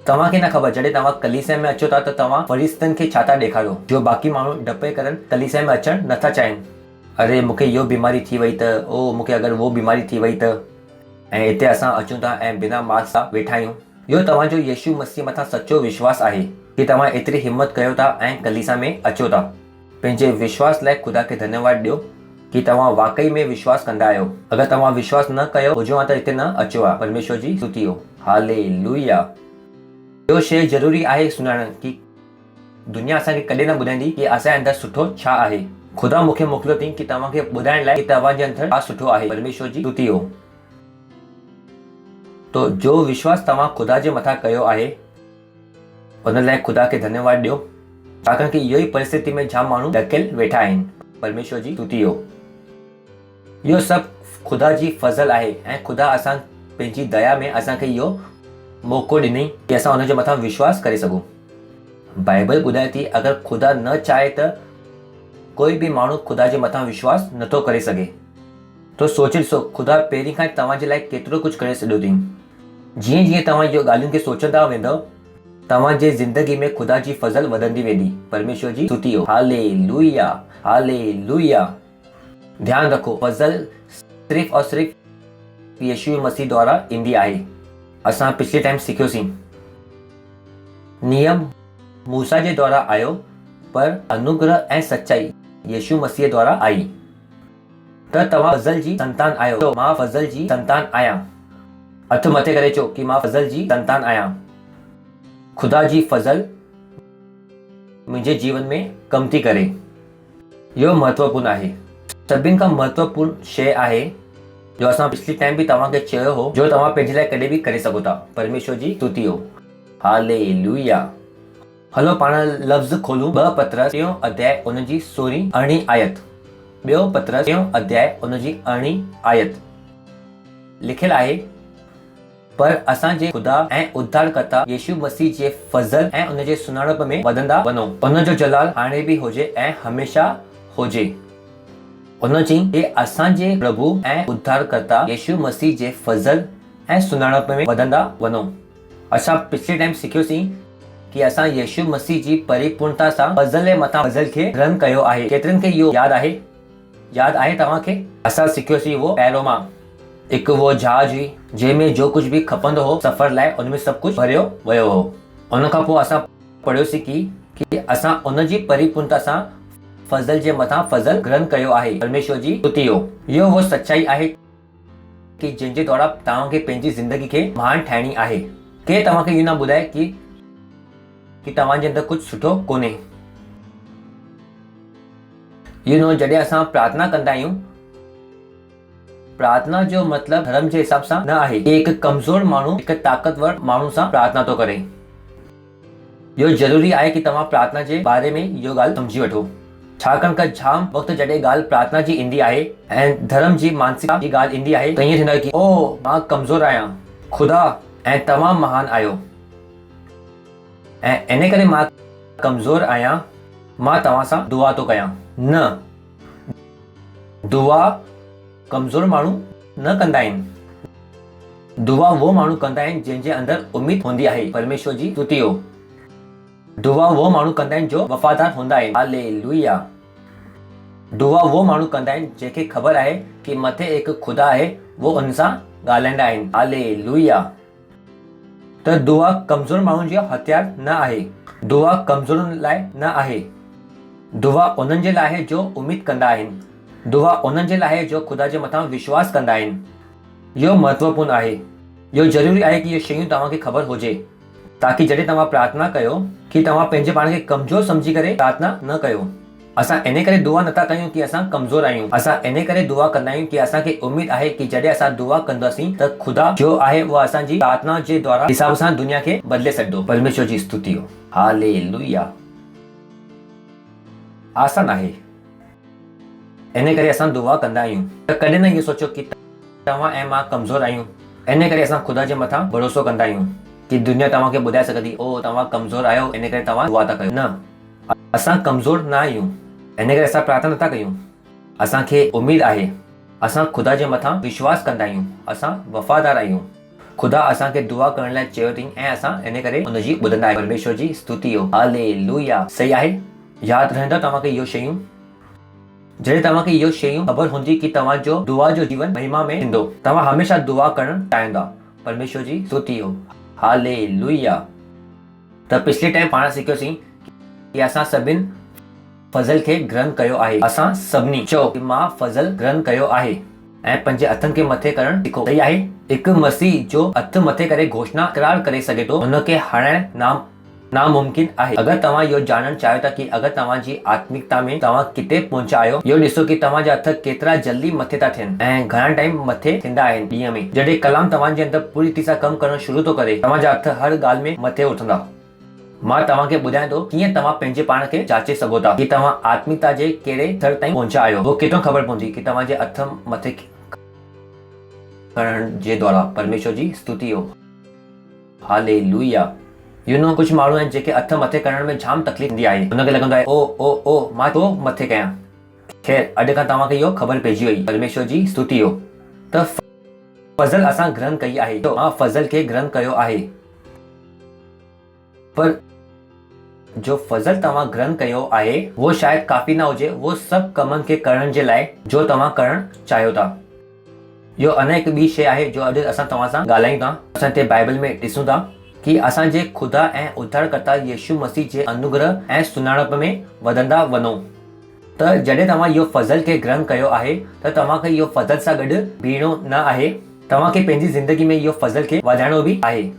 तव्हांखे न ख़बर, जॾहिं तव्हां कलीसिया में अचो था त तव्हां फरिश्तनि खे छा था ॾेखारियो, जो बाक़ी माण्हू डपे करनि कलीसिया में अचणु नथा चाहिनि। अरे मूंखे इहो बीमारी थी वई त, ओ मूंखे अगरि वो बीमारी थी वई त, ऐं हिते असां अचूं था ऐं बिना मास्क सां वेठा आहियूं। इहो तव्हांजो यीशु मसीह मथां सचो विश्वास आहे कि तव्हां एतिरी हिम्मत कयो था ऐं कलीसिया में अचो था। पंहिंजे विश्वास लाइ ख़ुदा खे धन्यवाद ॾियो कि तव्हां वाकई में विश्वास कंदा आहियो। अगरि तव्हां विश्वास न कयो हुजो आहे त हिते न अचो आहे। परमेश्वर जी स्तुति हो। हालेलुया। इहो शइ ज़रूरी आहे सुञाणण की दुनिया असांखे कॾहिं न ॿुधाईंदी की असांजे अंदरि सुठो छा आहे। ख़ुदा मूंखे मोकिलियो अथई की तव्हांखे ॿुधाइण लाइ की तव्हांजे अंदरि छा सुठो आहे। परमेश्वर जी स्तुति हो। तो जो विश्वास तव्हां ख़ुदा जे मथां कयो आहे उन लाइ ख़ुदा खे धन्यवाद ॾियो, छाकाणि की इहो ई परिस्थिति में जाम माण्हू ढकियल वेठा आहिनि। परमेश्वर जी स्तुति हो। इहो सभु ख़ुदा जी फज़ल आहे ऐं ख़ुदा असां पंहिंजी दया में असांखे इहो मौक़ो ॾिनई की असां हुन जे मथां विश्वास करे सघूं। बाइबल ॿुधाए थी अगरि ख़ुदा न चाहे त कोई बि माण्हू ख़ुदा जे मथां विश्वास नथो करे सघे। तो सोचे ॾिसो ख़ुदा पहिरीं खां तव्हांजे लाइ केतिरो कुझु करे छॾियो अथई। जीअं जीअं तव्हां इहो ॻाल्हियुनि खे सोचंदा वेंदव तव्हांजे ज़िंदगी में ख़ुदा जी फज़ल वधंदी वेंदी। परमेश्वर जी स्तुति हो। Hallelujah hallelujah. ध्यानु रखो फज़ल सिर्फ़ और सिर्फ़ यीशु मसीह द्वारा ईंदी आहे। असां पिछले टाइम सिखियोसीं नियम मूसा जे द्वारा आयो पर अनुग्रह ऐं सच्चाई यीशु मसीह द्वारा आई। त तव्हां फज़ल जी संतान आहियो। तो मां फज़ल जी संतान आहियां। हथ मथे करे चओ कि मां फज़ल जी संतान आहियां। ख़ुदा जी फज़ल मुंहिंजे जीवन में कम थी करे। इहो महत्वपूर्ण आहे। सभिनि खां महत्वपूर्ण शइ आहे जो असां पिछली टाइम बि तव्हांखे चयो हो जो तव्हां पंहिंजे लाइ कॾहिं बि करे सघो था। परमेश्वर जी स्तुति हो। हालेलुया। हलो पाण लफ़्ज़ खोलूं 2 पतरस 3 अध्याय उन जी 16 अरिड़हीं आयत। 2 पतरस 3 अध्याय उन जी 18 आयत लिखियलु आहे पर असांजे ख़ुदा ऐं उद्धारकर्ता यीशु मसीह जे फज़ल ऐं उन जे सुञाणप में वधंदा वञो। उन जो जलाल हाणे बि हुजे ऐं हमेशा हुजे। उन चई कि असांजे प्रभु ऐं उद्धारकर्ता यीशु मसीह जे फज़ल ऐं सुञाणप में वधंदा वञो। असां पिछले टाइम सिखियोसीं कि असां यीशु मसीह जी परिपूर्णता सां फज़ल जे मथां फज़ल खे ग्रहण कयो आहे। केतिरनि खे इहो यादि आहे? यादि आहे तव्हांखे? असां सिखियोसीं वो पहिरों मां हिकु वो जहाज हुई जंहिंमें जो कुझु बि खपंदो हो सफ़र लाइ उनमें सभु कुझु भरियो वियो हो। उन खां पोइ असां पढ़ियोसीं कि असां उन जी परिपूर्णता सां फज़ल जे मथां फज़ल ग्रहण कयो आहे। परमेश्वर जी स्तुति हो। इहो वो सच्चाई आहे कि जंहिंजे द्वारा तव्हांखे पंहिंजी ज़िंदगी खे महान ठाहिणी आहे। के तव्हांखे इहो न ॿुधाए कि तव्हांजे अंदरि कुझु सुठो कोन्हे। जॾहिं असां प्रार्थना कंदा आहियूं प्रार्थना जो मतिलबु धर्म जे हिसाब सां न आहे कि हिकु कमज़ोर माण्हू हिकु ताक़तवर माण्हू सां प्रार्थना थो करे। इहो ज़रूरी आहे कि तव्हां प्रार्थना जे बारे में इहो ॻाल्हि सम्झी वठो। छाकाणि त जाम वक़्तु जॾहिं ॻाल्हि प्रार्थना जी ईंदी आहे ऐं धर्म जी मानसिकता जी ॻाल्हि ईंदी आहे त ईअं थींदो आहे कि ओ मां कमज़ोर आहियां, ख़ुदा ऐं तव्हां महान आहियो ऐं इन करे मां कमज़ोर आहियां, मां तव्हां सां दुआ थो कयां। न, दुआ कमज़ोर माण्हू न कंदा आहिनि। दुआ वो माण्हू कंदा आहिनि जंहिंजे अंदरि उमेद हूंदी आहे। परमेश्वर जी स्तुति हो। दुआ वो माण्हू कंदा आहिनि जो वफ़ादार हूंदा आहिनि। हालेलुया। दुआ वो माण्हू कंदा आहिनि जंहिंखे ख़बर आहे कि मथे हिकु ख़ुदा आहे, वो उन सां ॻाल्हाईंदा आहिनि। हालेलुया। त दुआ कमज़ोर माण्हुनि जो हथियार न आहे। दुआ कमज़ोरनि लाइ न आहे। दुआ उन्हनि जे लाइ आहे जो उमेद कंदा आहिनि। दुआ उन्हनि जे लाइ आहे जो ख़ुदा जे मथां विश्वास कंदा आहिनि। इहो महत्वपूर्ण आहे। इहो ज़रूरी आहे कि इहे शयूं तव्हांखे ख़बर हुजे ताकि जॾहिं तव्हां प्रार्थना कयो कि तव्हां पंहिंजे पाण खे कमज़ोर सम्झी करे प्रार्थना न कयो। असां इन करे दुआ नथा कयूं कि असां कमज़ोर आहियूं। असां इन करे दुआ कंदा आहियूं कि असांखे उमेद आहे कि जॾहिं असां दुआ कंदासीं त ख़ुदा जो आहे उहा असांजी प्रार्थना जे द्वारा हिसाब सां दुनिया खे बदिले सघंदो। परमेश्वर जी स्तुति हो। हालेलुया। आसान आहे। इन करे असां दुआ कंदा आहियूं त कॾहिं न इहो सोचो कि तव्हां ऐं मां कमज़ोर आहियूं। इन करे असां ख़ुदा जे मथां भरोसो कंदा आहियूं कि दुनिया तव्हांखे ॿुधाए सघंदी ओ तव्हां कमज़ोर आहियो इन करे तव्हां दुआ था कयो। न, असां कमज़ोर न आहियूं। इन करे असां प्रार्थना नथा कयूं। असांखे उमेद आहे। असां ख़ुदा जे मथां विश्वास कंदा आहियूं। असां वफ़ादार आहियूं। ख़ुदा असांखे दुआ करण लाइ चयो अथई ऐं असां इन करे उनजी ॿुधंदा आहियूं। परमेश्वर जी स्तुति हो। हालेलुया। सही आहे। यादि रहंदव तव्हांखे इहो शयूं। जॾहिं तव्हांखे इहो शयूं ख़बर हूंदी कि तव्हांजो दुआ जो जीवन महिमा में थींदो, तव्हां हमेशह दुआ करणु चाहींदा। परमेश्वर जी स्तुति हो। हालेलुया। त पिछले टाइम पाण सिखियोसीं कि असां सभिनि फज़ल खे ग्रहण कयो आहे। असां सभिनी चओ कि मां फज़ल ग्रहण कयो आहे। ऐं पंहिंजे हथनि खे मथे करणु सिखो। सही आहे। हिकु मसीह जो हथ मथे करे घोषणा करार करे सघे थो, हुनखे हाराइण नामुमकिन आहे। अगरि तव्हां इहो ॼाणणु चाहियो था कि अगरि तव्हांजी आत्मिकता में तव्हां किथे पहुचा आहियो, इहो ॾिसो कि तव्हांजा हथ केतिरा जल्दी मथे था थियनि ऐं घणा टाइम मथे थींदा आहिनि ॾींहं में। जॾहिं कलाम तव्हांजे अंदरि पूरी रीति सां कमु करणु शुरू थो करे, तव्हांजा हथ हर ॻाल्हि में मथे उथंदा। मां तव्हांखे ॿुधायां थो कीअं तव्हां पंहिंजे पाण खे जाचे सघो था कि तव्हां आत्मिकता जे कहिड़े स्तर ताईं पहुचा आहियो। वो किथां ख़बर पवंदी कि तव्हांजे हथ मथे करण जे द्वारा। परमेश्वर जी स्तुति हो। हालेलुया। कुछ माण्हू आहिनि जेके हथ मथे करण में जाम तकलीफ़ थींदी आहे। हुनखे लॻंदो आहे ओ मां तो मथे कयां। ख़ैर, अॼु खां तव्हांखे इहो ख़बर पइजी वई। परमेश्वर जी स्तुति हो। त फज़ल असां ग्रहण कई आहे, तो मां फज़ल खे ग्रहण कयो आहे। पर जो फज़ल तव्हां ग्रहण कयो आहे वो शायदि काफ़ी न हुजे वो सभु कमनि खे करण जे लाइ जो तव्हां करणु चाहियो था। इहो अञा हिकु ॿी शइ आहे जो अॼु असां तव्हां सां ॻाल्हायूं था। असां हिते बाइबल में ॾिसूं था कि असांजे ख़ुदा ऐं उद्धारकर्ता यीशु मसीह जे अनुग्रह ऐं सुञाणप में वधंदा वञो। त जॾहिं तव्हां इहो फज़ल खे ग्रहण कयो आहे त तव्हांखे इहो फज़ल सां गॾु बीहणो न आहे, तव्हांखे पंहिंजी ज़िंदगी में इहो फज़ल खे वधाइणो बि आहे।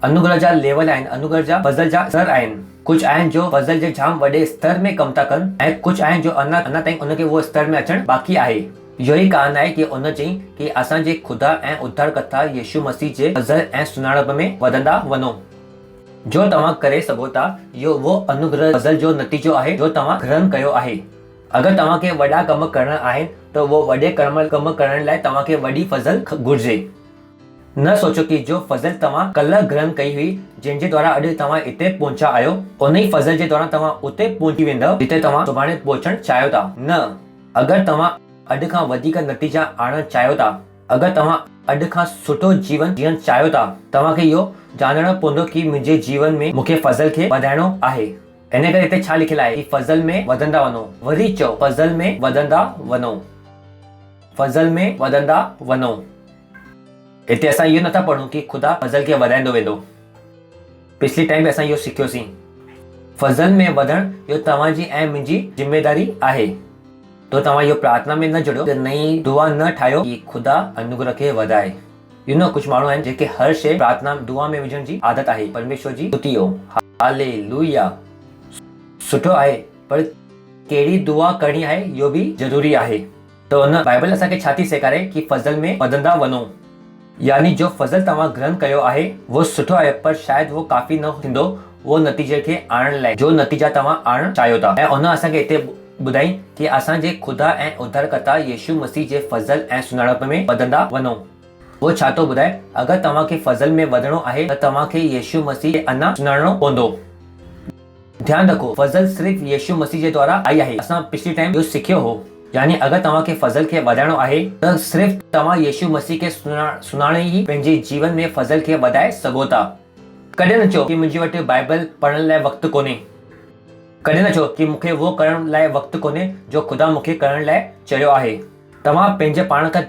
अनुग्रह जा लेवल आहिनि, अनुग्रह जा फज़ल जा स्तर आहिनि। कुझु आहिनि जो फज़ल जे जाम वॾे स्तर में कमु था कनि ऐं कुझु आहिनि जो अञा ताईं उनखे उहो स्तर में अचणु बाक़ी आहे। इहो ई कारण आहे कि उन चई कि असांजे ख़ुदा ऐं उद्धारकर्ता यीशु मसीह जे फज़ल ऐं सुञाणप में वधंदा वञो। जो तव्हां करे सघो था, इहो वो अनुग्रह फज़ल जो नतीजो आहे जो तव्हां ग्रहण कयो आहे। अगरि तव्हांखे वॾा कम करणा आहिनि त वो वॾे कम करण लाइ तव्हांखे वॾी फज़ल घुर्जे। न सोचो कि जो फज़ल तव्हां कल्ह ग्रहण कई हुई, जंहिंजे द्वारा अॼु तव्हां हिते पहुचा आहियो, उन ई फज़ल जे द्वारा तव्हां उते पहुची वेंदव जिते तव्हां सुभाणे पहुचणु चाहियो था। न, अगरि तव्हां अॼु खां वधीक नतीजा आणणु चाहियो था, अगरि तव्हां अॼु खां सुठो जीवन जीअण चाहियो था, तव्हांखे इहो ॼाणणो पवंदो कि मुंहिंजे जीवन में मूंखे फज़ल खे वधाइणो आहे। इन करे हिते छा लिखियलु आहे कि फज़ल में वधंदा वञो। वरी चओ फज़ल में वधंदा वञो, फज़ल में वधंदा वञो। हिते असां इहो नथा पढ़ूं कि ख़ुदा फज़ल खे वधाईंदो वेंदो। पिछली टाइम में असां इहो सिखियोसीं। फज़ल में वधणु इहो तव्हांजी ऐं मुंहिंजी ज़िम्मेदारी आहे। तो तव्हां इहो प्रार्थना में न जुड़ियो, नई दुआ न ठाहियो कि ख़ुदा अनुग्रह खे वधाए। कुझु माण्हू आहिनि जेके हर शइ प्रार्थना दुआ में विझण जी आदत आहे। परमेश्वर जी स्तुति हो। हालेलुया। सुठो आहे, पर कहिड़ी दुआ करणी आहे इहो बि ज़रूरी आहे। त हुन बाइबल असांखे छा थी सेखारे कि फज़ल में वधंदा वञो। यानी जो फज़ल तव्हां ग्रहण कयो आहे वो सुठो आहे, पर शायदि वो काफ़ी न थींदो वो नतीजे खे आणण लाइ जो नतीजा तव्हां आणणु चाहियो था। ऐं हुन असांखे हिते ॿुधाई कि असांजे ख़ुदा ऐं उद्धारकर्ता यीशु मसीह जे फज़ल ऐं सुञाणप में वधंदा वञो। वो छा थो ॿुधाए, अगरि तव्हांखे फज़ल में वधणो आहे त तव्हांखे यीशु मसीह खे अञा सुञाणणो पवंदो। ध्यानु रखो, फज़ल सिर्फ़ यीशु मसीह जे द्वारा आई आहे। असां पिछली टाइम इहो सिखियो हो। यानी अगरि तव्हांखे फज़ल खे वधाइणो आहे त सिर्फ़ तव्हां यीशु मसीह खे सुञाणे ई पंहिंजे जीवन में फज़ल खे वधाए सघो था। कॾहिं न चओ कि मुंहिंजे वटि बाइबल पढ़ण लाइ वक़्तु कोन्हे। कॾहिं न चओ कि मूंखे वो करण लाइ वक़्तु कोन्हे जो ख़ुदा मूंखे करण लाइ चयो आहे। तव्हां पंहिंजे पाण खां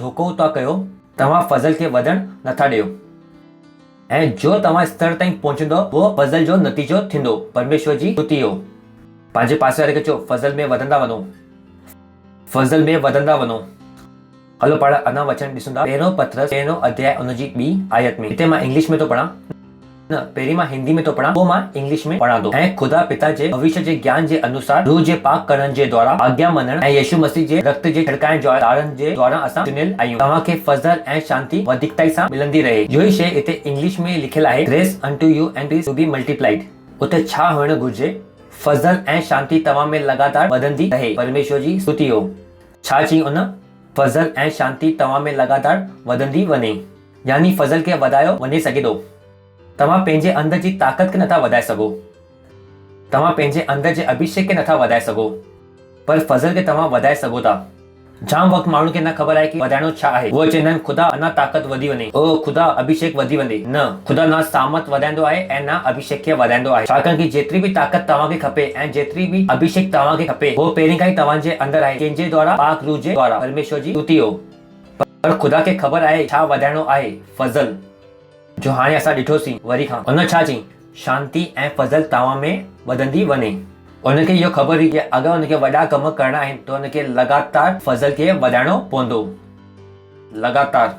धोखो था कयो। तव्हां फज़ल खे वधण नथा ॾियो ऐं जो तव्हां स्तर ताईं पहुचंदो वो फज़ल जो नतीजो थींदो। परमेश्वर जी स्तुति हो। पंहिंजे पासे वारे खे चओ फज़ल में वधंदा वञो, फज़ल में वधंदा वञो। हलो पाण अञा वचन ॾिसूं था। पहिरों पत्रस 1 अध्याय उनजी 2 आयत में। हिते मां इंग्लिश में तो पढ़ां, न पहिरीं मां हिंदी में तो पढ़ां, पोइ मां इंग्लिश में पढ़ां थो। ऐं ख़ुदा पिता जे भविष्य जे ज्ञान जे अनुसार रूह जे पाक करण जे द्वारा आज्ञा मञण ऐं यीशु मसीह जे रक्त जे छिड़काइण जे तारनि जे द्वारा असां चुनियल आहियूं। तव्हांखे फज़ल ऐं शांति वधीकताई सां मिलंदी रहे। इहो ई शइ हिते इंग्लिश में लिखियलु आहे, grace unto you and peace to be multiplied. उते छा हुअणु घुर्जे, फज़ल ऐं शांति तव्हां में लगातार वधंदी रहे। परमेश्वर जी स्तुति हो। छा चई उन, फज़ल ऐं शांति तव्हां में लगातार वधंदी वञे। यानी फज़ल खे वधायो वञे सघे थो। तव्हां पंहिंजे अंदर जी ताक़त खे नथा वधाए सघो, तव्हां पंहिंजे अंदर जे अभिषेक खे नथा वधाए सघो, पर फज़ल खे तव्हां वधाए सघो था। जाम वक़्तु माण्हुनि खे न ख़बर आहे कि वधाइणो छा आहे। उहे चवंदा आहिनि ख़ुदा अञा ताक़त वधी वञे, ओ ख़ुदा अभिषेक वधी वञे। न, ख़ुदा न सामत वधाईंदो आहे ऐं न अभिषेक खे वधाईंदो आहे। छाकाणि कि जेतिरी बि ताक़त तव्हांखे खपे ऐं जेतिरी बि अभिषेक तव्हांखे खपे उहो पहिरीं खां ई तव्हांजे अंदर आहे, कंहिंजे द्वारा, पाक रूह जे द्वारा। परमेश्वर जी स्तुति हो। पर ख़ुदा खे ख़बर आहे छा वधाइणो आहे, फज़ल जो हाणे असां ॾिठोसीं वरी खां। उन छा चई, शांती ऐं फज़ल तव्हां में वधंदी वञे। उनखे इहो ख़बर हुई कि अगरि उनखे वॾा कम करणा आहिनि त उनखे लगातार फज़ल खे वधाइणो पवंदो। लगातार।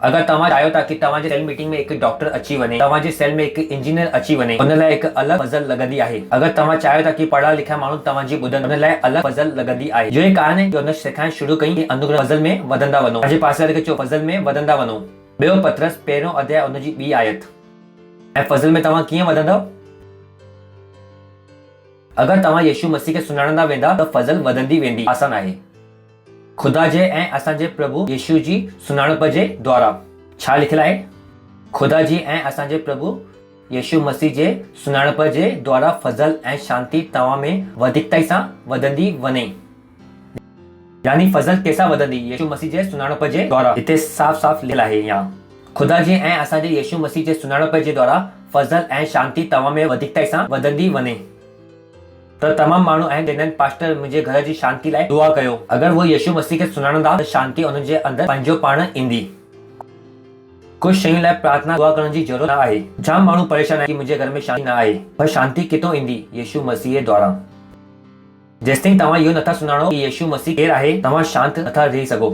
अगर तव्हां चाहियो था कि तव्हांजे सेल मीटिंग में एक डॉक्टर अची वञे, तव्हांजे सेल में एक इंजीनियर अची वञे, उन लाइ एक अलॻि फज़ल लॻंदी आहे। अगर तव्हां चाहियो था कि पढ़ा लिखिया माण्हू तव्हांजी ॿुधनि, उन लाइ अलॻि फज़ल लॻंदी आहे। जो कारण आहे कि उन सिखाइण शुरू कई कि अनुग्रह फज़ल में वधंदा वञो। पंहिंजे पासे वारे खे चओ फज़ल में वधंदा वञो। ॿियो पतरस पहिरियों अध्याय उनजी 2 आयत। ऐं फज़ल में तव्हां कीअं वधंदव? अगर तव्हां यीशु मसीह खे सुञाणंदा वेंदा त फज़ल वधंदी वेंदी। आसान आहे। खुदा जे ऐं असांजे प्रभु यीशु जी सुञाणप जे द्वारा। छा लिखियलु आहे? खुदा जी ऐं असांजे प्रभु यीशु मसीह जे सुञाणप जे द्वारा फज़ल ऐं शांती तव्हां में वधीकताई सां वधंदी वञे। यानी फज़ल कंहिंसां वधंदी? यीशु मसीह जे सुञाणप जे द्वारा। हिते साफ़ साफ़ लिखियलु आहे या खुदा जी ऐं असांजे यीशु मसीह जे सुञाणप जे द्वारा फज़ल ऐं शांती तव्हां में वधीकताई सां वधंदी वञे। त तमामु माण्हू आहिनि जंहिं पास्टर मुंहिंजे घर जी शांती लाइ दुआ कयो। अगर वो यीशु मसीह खे सुञाणंदा त शांती उन जे अंदरि पंहिंजो पाण ईंदी। कुछ शयुनि लाइ प्रार्थना दुआ करण जी ज़रूरत न आहे। जाम माण्हू परेशान आहे कि मुंहिंजे घर में शांती न आहे, पर शांती किथां ईंदी? यीशु मसीह द्वारा। जेसिताईं तव्हां इहो नथा सुञाणो कि यीशु मसीह केरु आहे, तव्हां शांत नथा रही सघो।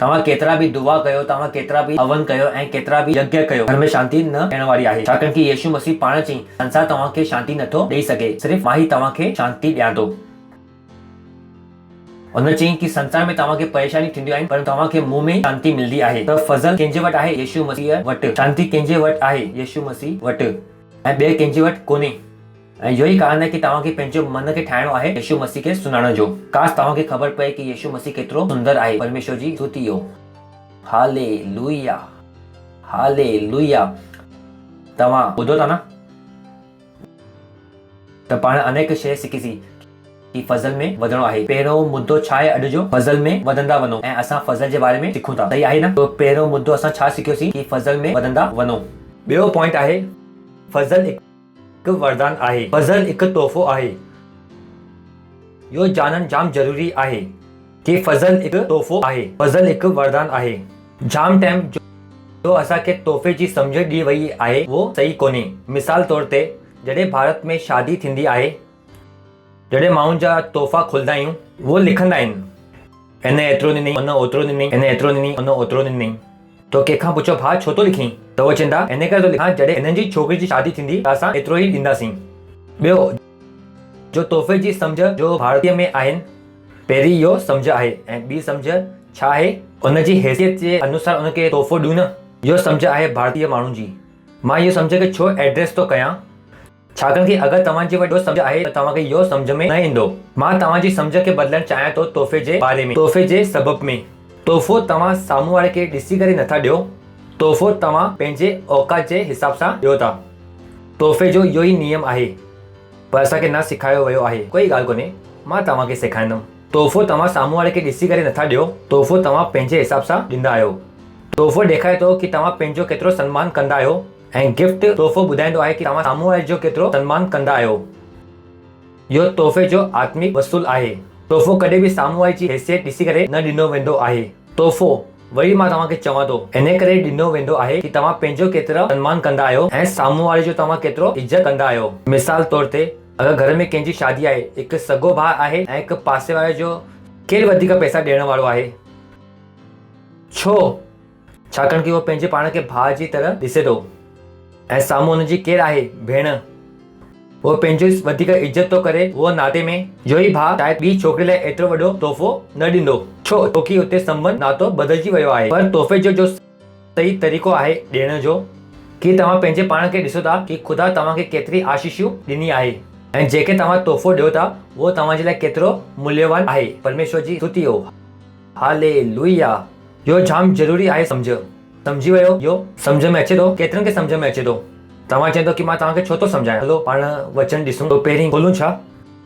तव्हां केतिरा बि दुआ कयो, तव्हां केतिरा बि हवन कयो ऐं केतिरा बि यज्ञ कयो, घर में शांति न थियण वारी आहे। छाकाणि कि यीशु मसीह पाण चई संसार तव्हांखे शांती नथो ॾेई सघे, सिर्फ़ मां ई तव्हांखे शांती ॾियां थो। उन चई कि संसार में तव्हांखे परेशानी थींदियूं आहिनि, पर तव्हांखे मुंह में शांती मिलंदी आहे। त फज़ल कंहिंजे वटि आहे? यीशु मसीह वटि। शांती कंहिंजे वटि आहे? यीशु मसीह वटि। ऐं ॿिए कंहिंजे वटि कोन्हे। ऐं इहो ई कारण आहे कि तव्हांखे पंहिंजो मन खे ठाहिणो आहे यीशु मसीह खे सुञाणण जो। काश तव्हांखे ख़बर पए कि यीशु मसीह केतिरो सुंदर आहे। परमेश्वर जी स्तुति हो। Hallelujah, hallelujah. तव्हां ॿुधो था न? त पाण अनेक शइ सिखीसीं कि फज़ल में वधणो आहे। पहिरियों मुद्दो छा आहे अॼु जो? फज़ल में वधंदा वञो। ऐं असां फज़ल जे बारे में सिखूं था, सही आहे न? तो पहिरियों मुद्दो असां छा सिखियोसीं? कि फज़ल में वधंदा वञो। ॿियो पॉइंट आहे फज़ल हिकु वरदान आहे। फज़ल हिकु तोहफ़ो आहे। इहो ॼाणणु जाम ज़रूरी आहे कि फज़ल हिकु तोहफ़ो आहे, फज़ल हिकु वरदान आहे। जाम टाइम जो असांखे तोहफ़े जी सम्झ ॾी वई आहे उहो सही कोन्हे। मिसाल तौर ते जॾहिं भारत में शादी थींदी आहे, जॾहिं माण्हुनि जा तोहफ़ा खुलंदा आहियूं, उहो लिखंदा आहिनि हिन एतिरो ॾिनई, उन ओतिरो ॾिनई, हिन एतिरो ॾिनई, उन ओतिरो ॾिनई। तो कंहिंखां पुछो भाउ छो थो लिखी? त उहो चवंदा इन करे थो लिखां जॾहिं हिननि जी छोकिरी जी शादी थींदी त असां एतिरो ई ॾींदासीं। ॿियो जो तोहफ़े जी सम्झ जो भारतीय में आहिनि, पहिरीं इहो सम्झ आहे ऐं ॿी सम्झ छा आहे? उनजी हैसियत जे अनुसार उनखे तोहफ़ो ॾियूं न। इहो सम्झ आहे भारतीय माण्हुनि जी। मां इहो सम्झ खे छो एड्रेस थो कयां? छाकाणि कि अगरि तव्हांजी वटि सम्झ आहे त तव्हांखे इहो सम्झ में न ईंदो। मां तव्हांजी सम्झ खे बदिलणु चाहियां थो तोहफ़े जे बारे में, तोहफ़े जे सबब में। तोहफ़ो तव्हां साम्हूं वारे खे ॾिसी करे नथा ॾियो, तोहफ़ो तव्हां पंहिंजे औकात जे हिसाब सां ॾियो था। तोहफ़े जो इहो ई नियम आहे, पर असांखे न सेखारियो वियो आहे। कोई ॻाल्हि कोन्हे, मां तव्हांखे सेखारींदुमि। तोहफ़ो तव्हां साम्हूं वारे खे ॾिसी करे नथा ॾियो, तोहफ़ो तव्हां पंहिंजे हिसाब सां ॾींदा आहियो। तोहफ़ो ॾेखारे थो कि तव्हां पंहिंजो केतिरो सम्मान कंदा आहियो, ऐं गिफ्ट तोहफ़ो ॿुधाईंदो आहे कि तव्हां साम्हूं वारे जो केतिरो सम्मान कंदा आहियो। इहो तोहफ़े जो आत्मिक वसूल आहे। तोहफ़ो कॾहिं बि साम्हूं वारे जी हैसियत ॾिसी करे न ॾिनो वेंदो आहे। तोहफ़ो वरी मां तव्हांखे चवां थो इन करे ॾिनो वेंदो आहे कि तव्हां पंहिंजो केतिरो सम्मान कंदा आहियो ऐं साम्हूं वारे जो तव्हां केतिरो इज़त कंदा आहियो। मिसाल तौर ते अगरि घर में कंहिंजी शादी आहे, हिकु सॻो भाउ आहे ऐं हिकु पासे वारे जो केरु वधीक पैसा ॾियण वारो आहे? छो? छाकाणि कि उहो पंहिंजे पाण खे भाउ जी तरह ॾिसे थो ऐं साम्हूं हुनजी केरु आहे? भेण। उहो पंहिंजो वधीक इज़त थो करे। उहो नाते में जो ई भाउ शायदि ॿी छोकिरी लाइ एतिरो वॾो तोहफ़ो न ॾींदो। छो? छोकी हुते संबंध नातो बदिलजी वियो आहे। पर तोहफ़े जो सही तरीक़ो आहे ॾियण जो कि तव्हां पंहिंजे पाण खे ॾिसो था कि ख़ुदा तव्हांखे केतिरी आशीषूं ॾिनी आहे ऐं जेके तव्हां तोहफ़ो ॾियो था उहो तव्हांजे लाइ केतिरो मूल्यवान आहे। परमेश्वर जी स्तुति हो। हालेलुया। इहो जाम ज़रूरी आहे सम्झ। सम्झी वियो? इहो सम्झ में अचे थो? केतिरनि खे सम्झ में अचे थो? तव्हां चवंदो कि मां तव्हांखे छो थो सम्झायां। हलो पाण वचन ॾिसूं। तो पहिरीं खोलूं छा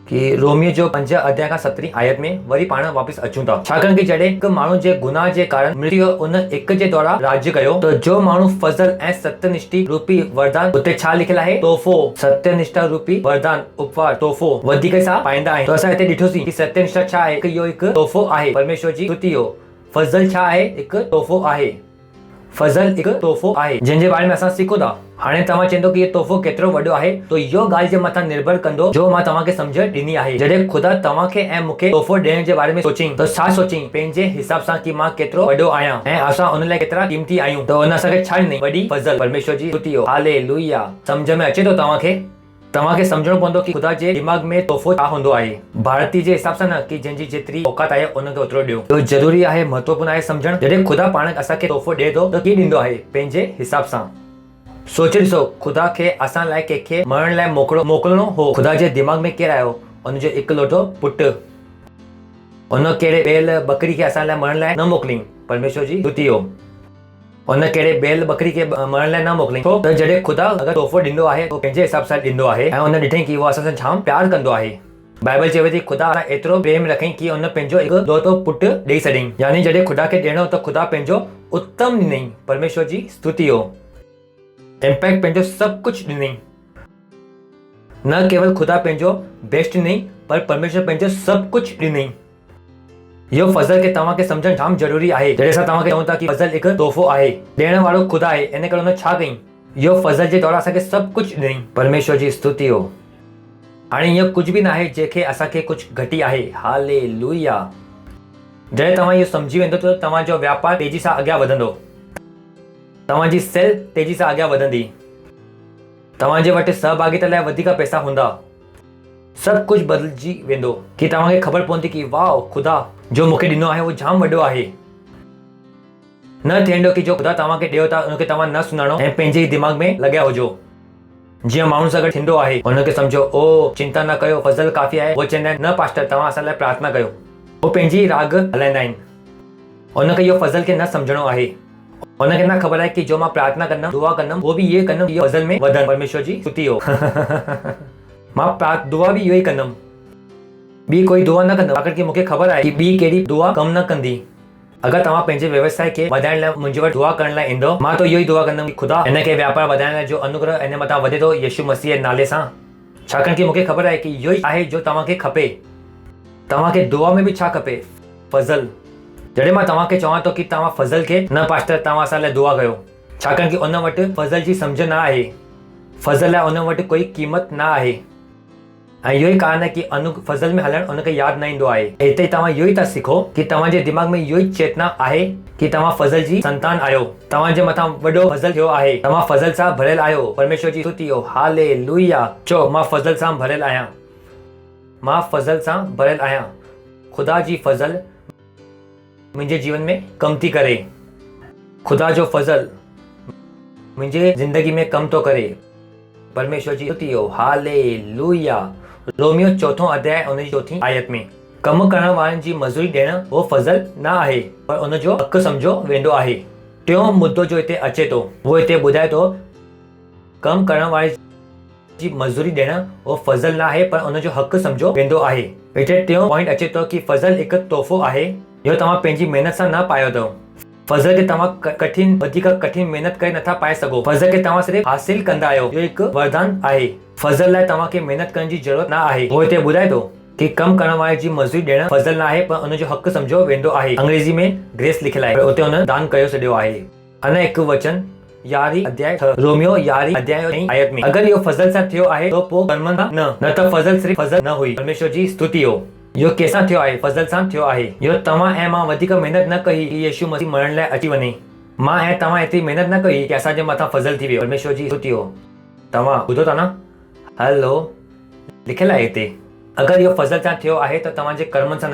कि रोमियो जो 5 अध्याय खां 17 आयत में वरी पाण वापसि अचूं था। छाकाणि कि जॾहिं हिकु माण्हू जे गुनाह जे कारण मृत्यु उन हिक जे द्वारा राज्य कयो, त जो माण्हू फज़ल ऐं सत्यनिष्ठा रूपी वरदान, उते छा लिखियलु आहे? तोहफ़ो। सत्यनिष्ठा रूपी वरदान, उपवास, तोहफ़ो वधीक सां पाईंदा आहिनि। त असां हिते ॾिठोसीं कि सत्यनिष्ठा छा आहे? इहो हिकु तोहफ़ो आहे। परमेश्वर जी स्तुति हो। फज़ल छा आहे? हिकु तोहफ़ो आहे। फज़ल हिकु तोहफ़ो आहे जंहिंजे बारे में असां सिखूं था। हाणे तव्हां चवंदो कि इहो तोहफ़ो केतिरो वॾो आहे, तो इहो ॻाल्हि जे मथां निर्भर कंदो जो मां तव्हांखे सम्झ ॾिनी आहे। जॾहिं ख़ुदा तव्हांखे ऐं मूंखे तोहफ़ो ॾियण जे बारे में सोचियईं त छा सोचियईं? पंहिंजे हिसाब सां कि मां केतिरो वॾो आहियां ऐं असां उन लाइ केतिरा क़ीमती आहियूं, त हुन असांखे छा ॾिनई? वॾी फज़ल। परमेश्वर जी स्तुति हो, हालेलुया। सम्झ में अचे थो तव्हांखे सम्झणो पवंदो कि ख़ुदा जे दिमाग़ में तोहफ़ो छा हूंदो आहे। भारतीय जे हिसाब सां न, कि जंहिंजी जेतिरी औकात आहे उनखे ओतिरो ॾियो। इहो ज़रूरी आहे, महत्वपूर्ण आहे सम्झणु। जॾहिं ख़ुदा पाण असांखे तोहफ़ो ॾिए थो त कीअं ॾींदो आहे? पंहिंजे हिसाब सां। सोचे ॾिसो, ख़ुदा खे असां लाइ कंहिंखे मरण लाइ मोकिलणो हो। ख़ुदा जे दिमाग़ में केरु आयो? उनजो इकलौतो पुटु। उन कहिड़े बैल बकरी खे असां लाइ मरण लाइ न मोकिलियईं। परमेश्वर जी स्तुति हो। उन कहिड़े बैल बकरी खे मरण लाइ न मोकिलियईं। छो त जॾहिं ख़ुदा अगरि तोहफ़ो ॾींदो आहे तो पंहिंजे हिसाब सां ॾींदो आहे ऐं उन ॾिठईं कि उहो असां सां जाम प्यार कंदो आहे। बाइबल चवे थी ख़ुदा एतिरो प्रेम रखईं कि उन पंहिंजो इकलौतो पुटु ॾेई छॾियईं। यानी जॾहिं ख़ुदा खे ॾियणो त ख़ुदा पंहिंजो उत्तम ॾिनईं। परमेश्वर जी स्तुति हो। इम्पैक्ट पंहिंजो सभु कुझु ॾिनईं। न केवल ख़ुदा पंहिंजो बेस्ट ॾिनईं, पर परमेश्वर पंहिंजो सभु कुझु ॾिनईं। इहो फज़ल खे तव्हांखे सम्झणु जाम ज़रूरी आहे। जॾहिं असां तव्हांखे चऊं था कि फज़ल हिकु तोहफ़ो आहे, ॾियण वारो ख़ुदा आहे, इन करे हुन छा कयईं? इहो फज़ल जे तौरु असांखे सभु कुझु ॾिनईं। परमेश्वर जी स्तुति हो। हाणे इहो कुझु बि न आहे जंहिंखे असांखे कुझु घटी आहे। हालेलुया। जॾहिं तव्हां इहो सम्झी वेंदो त तव्हांजो वापारु तेज़ी सां अॻियां वधंदो, तव्हांजी सेल तेज़ी सां अॻियां वधंदी, तव्हांजे वटि सहभागिता लाइ वधीक पैसा हूंदा, सभु कुझु बदिलजी वेंदो। कि तव्हांखे ख़बर पवंदी कि वाह, ख़ुदा जो मूंखे ॾिनो आहे उहो जाम वॾो आहे। न थींदो कि जो ख़ुदा तव्हांखे ॾियो था उनखे तव्हां न सुञाणो ऐं पंहिंजे ई दिमाग़ में लॻिया हुजो। जीअं माण्हुनि सां गॾु थींदो आहे, हुनखे सम्झो ओ चिंता न कयो, फज़ल काफ़ी आहे। उहो चवंदा आहिनि न पास्टर, तव्हां असां लाइ प्रार्थना कयो। उहो पंहिंजी राग हलाईंदा आहिनि। उनखे इहो फज़ल खे न सम्झणो आहे। उनखे न ख़बर आहे कि जो मां प्रार्थना कंदमि, दुआ कंदमि, उहो बि इहो कंदमि, इहो फज़ल में वधनि। परमेश्वर जी स्तुति हो। मां दुआ बि इहो ई कंदमि, ॿी कोई दुआ न कंदमि, छाकाणि कि मूंखे ख़बर आहे कि ॿी कहिड़ी दुआ कमु न कंदी। अगरि तव्हां पंहिंजे व्यवसाय खे वधाइण लाइ मुंहिंजे वटि दुआ करण लाइ ईंदो, मां त इहो ई दुआ कंदमि कि ख़ुदा हिनखे वापारु वधाइण लाइ जो अनुग्रह हिन मथां वधे थो यीशु मसीह जे नाले सां। छाकाणि कि मूंखे ख़बर आहे कि इहो ई आहे जो तव्हांखे खपे। तव्हांखे दुआ में बि छा खपे? फज़ल। जॾहिं मां तव्हांखे चवां थो कि तव्हां फज़ल खे न पास्टर तव्हां असां लाइ दुआ कयो, छाकाणि कि उन वटि फज़ल जी सम्झ न आहे। फज़ल लाइ उन वटि कोई क़ीमत न आहे ऐं इहो ई कारण आहे कि फज़ल में हलणु उनखे यादि न ईंदो आहे। हिते तव्हां इहो ई था सिखो कि तव्हांजे दिमाग़ में इहो ई चेतना आहे कि तव्हां फज़ल जी संतान आहियो। तव्हांजे मथां वॾो फज़ल थियो आहे। तव्हां फज़ल सां भरियल आहियो। परमेश्वर जी स्तुति हो। हालेलुया। चओ, मां फज़ल सां भरियल आहियां। मां फज़ल सां भरियल आहियां। ख़ुदा जी फज़ल मुंहिंजे जीवन में कमु थी करे। ख़ुदा जो फज़ल मुंहिंजे ज़िंदगी में कमु थो करे। परमेश्वर जी स्तुति हो। हालेलुया। रोमियो 4 अध्याय उन जी 4 आयत में कमु करण वारनि जी मज़ूरी ॾियणु उहो फज़ल न आहे, पर उनजो हक़ सम्झो वेंदो आहे। टियों मुद्दो जो हिते अचे थो, उहो हिते ॿुधाए थो कमु करण वारे जी मज़ूरी ॾियणु उहो फज़ल न आहे, पर उनजो हक़ सम्झो वेंदो आहे। हिते टियों पॉइंट अचे थो कि फज़ल हिकु तोहफ़ो आहे जो तव्हां पंहिंजी महिनत सां न पायो अथव। फज़ल खे तव्हां वधीक कठिन महिनत करे नथा पाए सघो। फज़ल खे तव्हां सिर्फ़ु हासिल कंदा आहियो। इहो हिकु वरदान आहे। फज़ल लाइ तव्हांखे महिनत करण जी ज़रूरत न आहे। उहो हिते ॿुधाए थो कि कमु करण वारे जी मज़ूरी ॾियणु फज़ल न आहे, पर उनजो हक़ सम्झो वेंदो आहे। अंग्रेज़ी में ग्रेस लिखियलु आहे, पर उते हुन दान कयो छॾियो आहे। अञा हिकु वचन 11 अध्याय रोमियो 11 अध्याय 9 आयत में अगरि इहो फज़ल सां थियो आहे त पोइ कर्मनि सां न त फज़ल सिर्फ़ु फज़ल न हुई। परमेश्वर जी स्तुति हो। इहो कंहिंसां थियो आहे? फज़ल सां थियो आहे। इहो तव्हां ऐं मां वधीक महिनत न कई कि यीशु मसीह मरण लाइ अची वञे। मां ऐं तव्हां एतिरी महिनत न कई कि असांजे मथां फज़ल थी वियो। परमेश्वर जी स्तुति हो। तव्हां ॿुधो था न? हलो, लिखियलु आहे हिते। अगरि इहो फज़ल सां थियो आहे त तव्हांजे कर्मनि सां